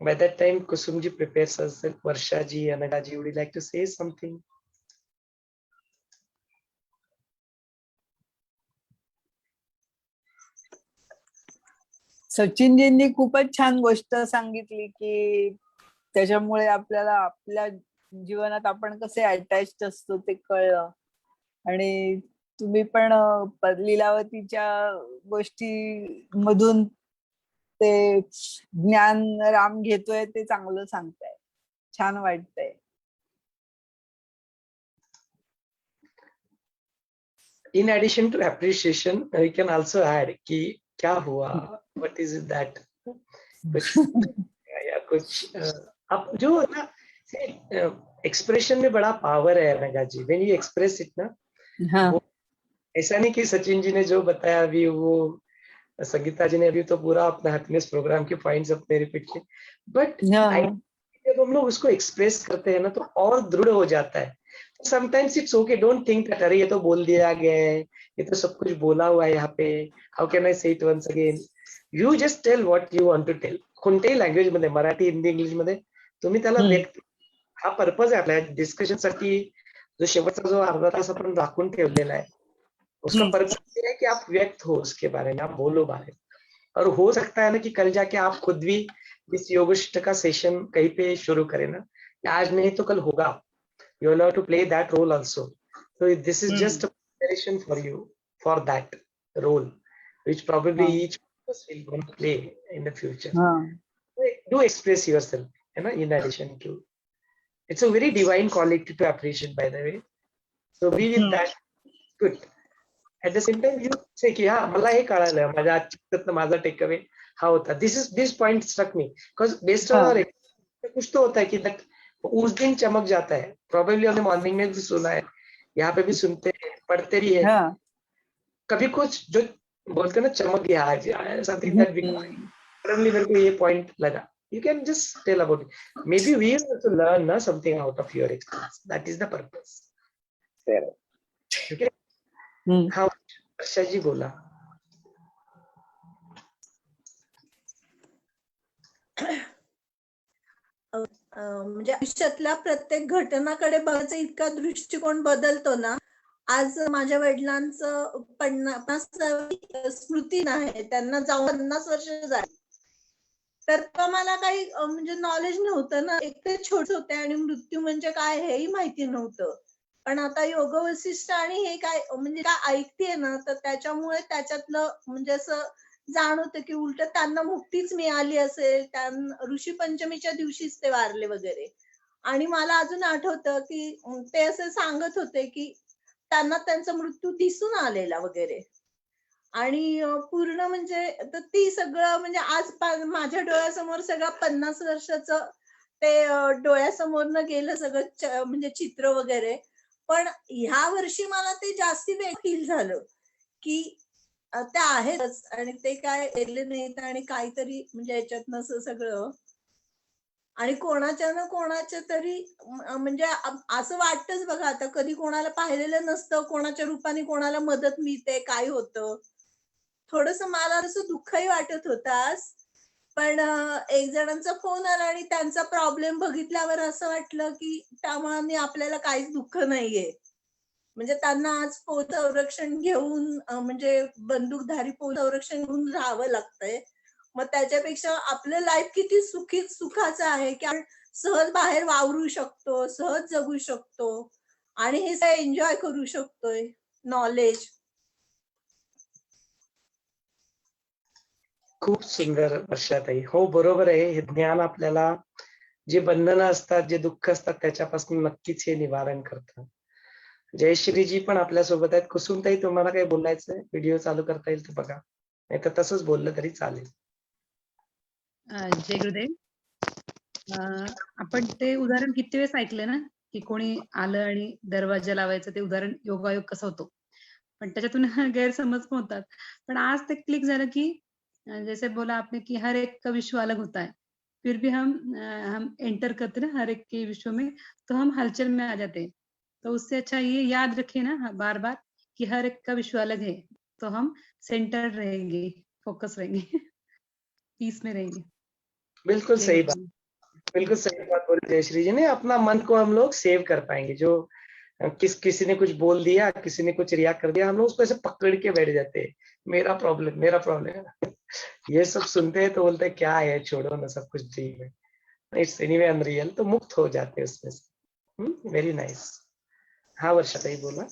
By that time, Kusumji prepares herself. Varshaji, Anagaji, would you like to say something? सचिनजींनी खूपच छान गोष्ट सांगितली की त्याच्यामुळे आपल्याला आपल्या जीवनात आपण कसे अटॅच्ड असतो ते कळलं. आणि तुम्ही पण लीलावतीच्या गोष्टी मधून ते ज्ञान राम घेतोय ते चांगलं सांगताय. छान वाटतंय. In addition to appreciation, we can also add कि क्या हुआ, what is it that कुछ या कुछ आप जो ना एक्सप्रेशन में बड़ा पावर है अनगा जी. When you express it ना, वो ऐसा नहीं कि सचिन जी ने जो बताया अभी, वो संगीता जी ने अभी तो पूरा अपना हैप्पीनेस प्रोग्राम के पॉइंट्स अपने रिपीट किए, बट जब हम लोग उसको एक्सप्रेस करते हैं ना तो और दृढ़ हो जाता है. Sometimes it's okay, don't think that अरे ये तो बोल दिया गया है, ये तो सब कुछ बोला हुआ है यहाँ पे, how can I say it once again? You just tell what you want to tell. कोणत्याही लँग्वेज मध्ये, मराठी, हिंदी, इंग्लिश मध्ये तुम्ही त्याला व्यक्त. हा पर्पज आहे आपल्या डिस्कशन साठी. जो शेवटचा जो अर्धा तास आपण राखून ठेवलेला है, उसका पर्पज ये है कि आप व्यक्त हो उसके बारे में, आप बोलो बारे. और हो सकता है ना कि कल जाके आप खुद भी इस योग वाशिष्ठ का सेशन कहीं पे शुरू करें ना, आज नहीं तो कल होगा. You will have to play that role also. So this is just a preparation for you for that role, which probably each of us will going to play in the future. Do express yourself, you know, in addition to. It's a very divine quality to appreciate, by the way. So be with that. Good. At the same time, you say कि हाँ मला हे कळालं, माझ्या आजच्यातनं माझा take away हा होता. This point struck me because based on our कुछ तो होता है कि that उस दिन चमक जाता है. प्रॉबेबली हमने मॉर्निंग में भी सुना है, यहाँ पे भी सुनते हैं, पढ़ते भी है. कभी कुछ जो बोलते हैं ना चमक गया आज, समथिंग दैट सडनली मेरे को ये पॉइंट लगा. You can just tell about it. Maybe we also learn something out of your experience. That is the purpose. Okay. How वर्षाजी बोला. म्हणजे आयुष्यातल्या प्रत्येक घटनाकडे बघायचा इतका दृष्टिकोन बदलतो ना. आज माझ्या वडिलांचं 50 स्मृती नाही, त्यांना जाऊन 50 वर्ष झाली. तर मला काही म्हणजे नॉलेज नव्हतं ना, एकटे छोटे होते आणि मृत्यू म्हणजे काय हेही माहिती नव्हतं. पण आता योग वशिष्ठ आणि हे काय म्हणजे काय ऐकतेय ना, तर त्याच्यामुळे त्याच्यातलं म्हणजे असं जाणवतं की उलट त्यांना मुक्तीच मिळाली असेल. ऋषी पंचमीच्या दिवशीच ते वारले वगैरे. आणि मला अजून आठवतं की ते असं सांगत होते की त्यांना त्यांचा मृत्यू दिसून आलेला वगैरे. आणि पूर्ण म्हणजे तर ती सगळं म्हणजे आज माझ्या डोळ्यासमोर सगळं 50 वर्षाचं ते डोळ्यासमोरनं गेलं सगळं म्हणजे चित्र वगैरे. पण ह्या वर्षी मला ते जास्ती फील झालं की ते आहेतच आणि ते काय गेले नाहीत आणि काहीतरी म्हणजे याच्यातनं असं सगळं. आणि कोणाच्या ना कोणाच्या तरी म्हणजे असं वाटतंच बघा, आता कधी कोणाला पाहिलेलं नसतं, कोणाच्या रूपाने कोणाला मदत मिळते, काय होतं. थोडस मला असं दुःखही वाटत होतं आज. पण एक जणांचा फोन आला आणि त्यांचा प्रॉब्लेम बघितल्यावर असं वाटलं की त्यामुळे आपल्याला काहीच दुःख नाहीये. म्हणजे त्यांना आज पोलीस संरक्षण घेऊन म्हणजे बंदूकधारी पोलीस संरक्षण घेऊन राहावं लागतंय. मग त्याच्यापेक्षा आपलं लाईफ किती सुखाचं आहे की आपण सहज बाहेर वावरू शकतो, सहज जगू शकतो आणि हे सगळं एन्जॉय करू शकतोय. नॉलेज खूप सुंदर वर्षाताई. हो बरोबर आहे. हे ज्ञान आपल्याला जे बंधनं असतात, जे दुःख असतात त्याच्यापासून नक्कीच हे निवारण करतं. जयश्रीजी पण आपल्या सोबत आहेत. कुसुमताई तुम्हाला काही बोलायचंय? व्हिडिओ चालू करता येईल तर बघा, नाही तर तसंच बोललं तरी चालेल. जय गुरुदेव. आपण ते उदाहरण किती वेळेस ऐकलं ना, की कोणी आलं आणि दरवाजा लावायचं, ते उदाहरण योगायोग कसा होतो, पण त्याच्यातून गैरसमज पण होतात. पण आज ते क्लिक झालं की जैसे बोला आपने कि हर एक का विश्व अलग होता है, फिर भी हम एंटर करते ना हर एक के विश्व में, तो हम हलचल में आ जाते हैं. तो उससे अच्छा ये याद रखे ना बार बार कि हर एक का विश्व अलग है, तो हम सेंटर रहेंगे, फोकस रहेंगे, पीस में रहेंगे. बिल्कुल जय सही बात, गुरुदेव. बिल्कुल सही बात बोली जयश्री जी ने. अपना मन को हम लोग सेव कर पाएंगे. जो किसी ने कुछ बोल दिया, किसी ने कुछ रिएक्ट कर दिया, हम लोग उसको ऐसे पकड़ के बैठ जाते हैं. मेरा प्रॉब्लम, मेरा प्रॉब्लम. ये सब सुनते हैं तो बोलते हैं क्या है, छोड़ो ना, सब कुछ ठीक है, इट्स एनीवे अनरियल. तो मुक्त हो जाते हैं उसमें से. Very nice. हा वर्षाताई बोला.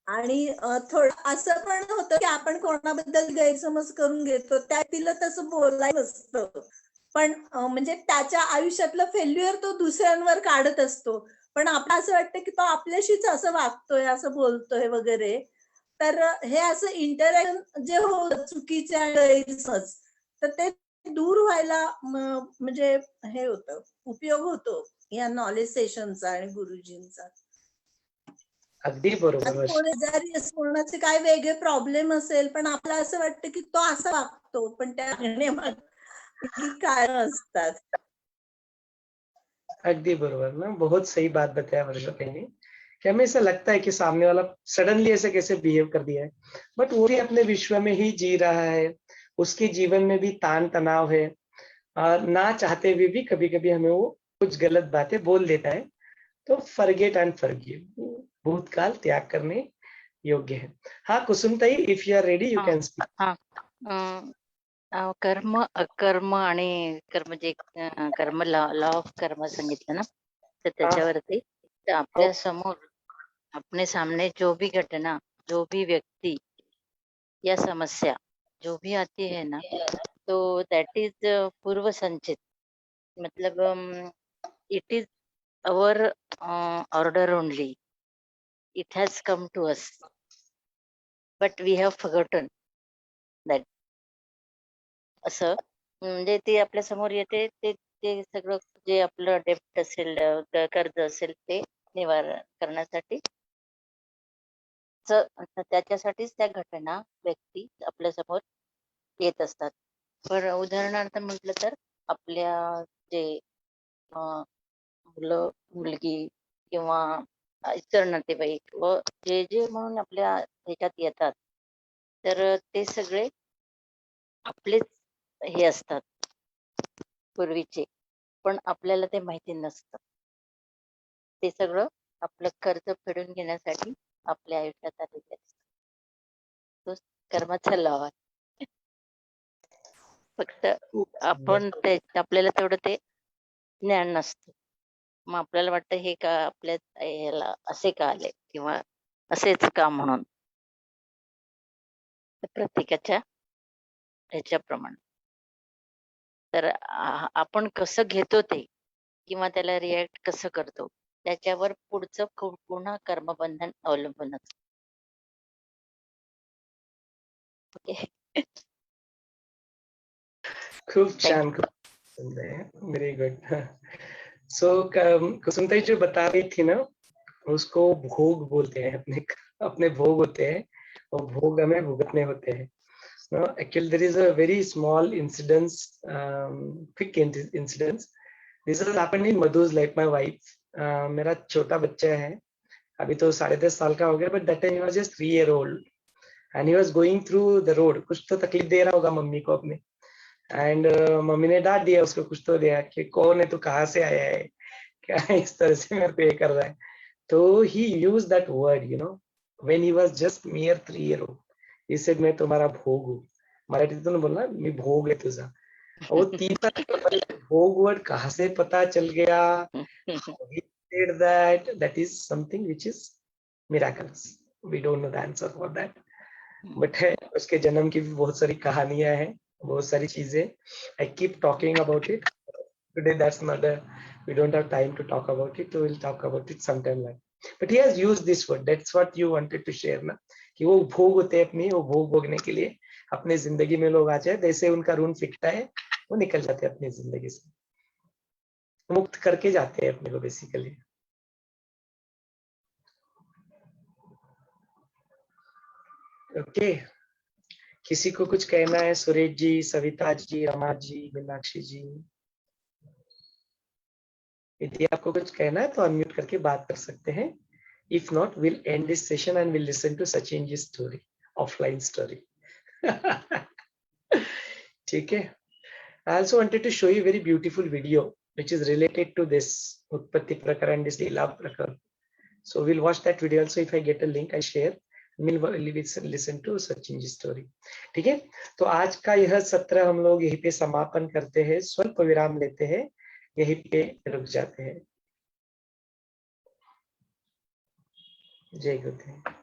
आणि थोडं असं पण होतं की आपण कोणाबद्दल गैरसमज करून घेतो, त्या तिला तसं बोलायचं असतं. पण म्हणजे त्याच्या आयुष्यातलं फेल्युअर तो दुसऱ्यांवर काढत असतो. पण आपलं असं वाटतं की तो आपल्याशीच असं वागतोय, असं बोलतोय वगैरे. तर हे असं इंटरॅक्शन जे होतं चुकीचे आणि गैरसमज, तर ते दूर व्हायला म्हणजे हे होतं, उपयोग होतो या नॉलेज सेशनचा आणि गुरुजींचा. अगदी बरोबर वर्षा. कोणी जरी कोणाचे काय वेगळे प्रॉब्लेम असेल, पण आपल्याला असं वाटतं की तो असा वागतो, पण त्या वागण्यामागे कारण असतात. अगदी बरोबर ना, बहुत सही बात बताया वर्षाताई ने कि हमें ऐसा लगता है कि सामने वाला सडनली ऐसे कैसे बिहेव कर दिया है, बट वो भी अपने विश्व में ही जी रहा है. उसके जीवन में भी तान तनाव है. ना चाहते हुए भी कभी कभी हमें वो कुछ गलत बातें बोल देता है. तो फॉरगेट एंड फॉरगिव, भूतकाल त्याग करने योग्य है. हाँ Kusumtai, if you are ready you can speak. हा कर्म अकर्म आणि कर्म जे कर्म लॉ ऑफ कर्म सांगितलं ना, तर त्याच्यावरती तर आपल्या समोर अपने सामने जो भी घटना, जो भी व्यक्ति या समस्या जो भी आती है ना, तो दैट इज पूर्व संचित. मतलब it is our order only. It has come to us, but we have forgotten that. असं म्हणजे ते आपल्या समोर येते, ते ते सगळं जे आपलं डेप्ट असेल, कर्ज असेल, ते निवारण करण्यासाठी त्याच्यासाठीच त्या घटना व्यक्ती आपल्या समोर येत असतात. पण उदाहरणार्थ म्हटलं तर आपल्या जे मुलं मुलगी किंवा इतर नातेवाईक व जे जे म्हणून आपल्या ह्याच्यात येतात, तर ते सगळे आपलेच हे असतात पूर्वीचे, पण आपल्याला ते माहिती नसतं. ते सगळं आपलं कर्ज फेडून घेण्यासाठी आपल्या आयुष्यात आलेले असतं. तो कर्माचा लॉ आहे. फक्त आपण ते आपल्याला तेवढं ते ज्ञान नसतं. मग आपल्याला वाटतं हे का आपल्या याला असे का आले किंवा असेच का म्हणून. तर प्रत्येकाच्या ह्याच्याप्रमाणे. तर आपण कसं घेतो ते किंवा त्याला रिॲक्ट कसं करतो त्याच्यावर पुढचं पुन्हा कर्मबंधन अवलंबून असतं. ओके. खूप छान, खूप वेरी गुड. सो कुसुमताई जो बता रही थी ना, उसको भोग बोलते हैं. अपने अपने भोग होते हैं और भोग हमें भुगतने होते हैं. No, actually there is a very small incident, quick incident. This has happened in Madhu's life, my wife. मेरा छोटा बच्चा है, अभी तो 10.5 साल का हो गया, but that time he was just 3 year old and he was going through the road. कुछ तो तकलीफ दे रहा होगा मम्मी को अपने, एंड मम्मी ने डांट दिया उसको, कुछ तो दिया कि कौन है तू, कहाँ से आया है, क्या इस तरह से मेरे को ये कर रहा है. तो he used that word, you know, when he was just mere 3 year old. He said मैं तुम्हारा भोग हूँ. मराठीतून बोलना मी भोग आहे तुझा. वो 3 साल भोग वर्ड कहाँ से पता चल गया. He said that is something which is miraculous. We don't know the answer for that. But है, उसके जन्म की भी बहुत सारी कहानियां हैं, बहुत सारी चीजें. I keep talking about it. Today that's not we don't have time to talk about it. We will talk about it sometime later. But he has used this word. That's what you wanted to share ना, कि वो भोग होते हैं अपनी, वो भोग भोगने के लिए अपने जिंदगी में लोग आ जाए, जैसे उनका ऋण फिकता है वो निकल जाते हैं अपनी जिंदगी से, मुक्त करके जाते हैं अपने को बेसिकली. ओके, किसी को कुछ कहना है? सुरेश जी, सविता जी, रमा जी, मीनाक्षी जी, यदि आपको कुछ कहना है तो अनम्यूट करके बात कर सकते हैं. If not, we'll end this session and we'll listen to Sachin's story, offline story. ठीक है. I also wanted to show you a very beautiful video which is related to this Utpatti Prakaran, this Leela Prakaran. So we'll watch that video also. If I get a link, I share. We'll listen to Sachin's story. ठीक है. तो आज का यह सत्र हम लोग यहीं पे समापन करते हैं, स्वल्प विराम लेते हैं, यहीं पे रुक जाते हैं. जय गुरुदेव.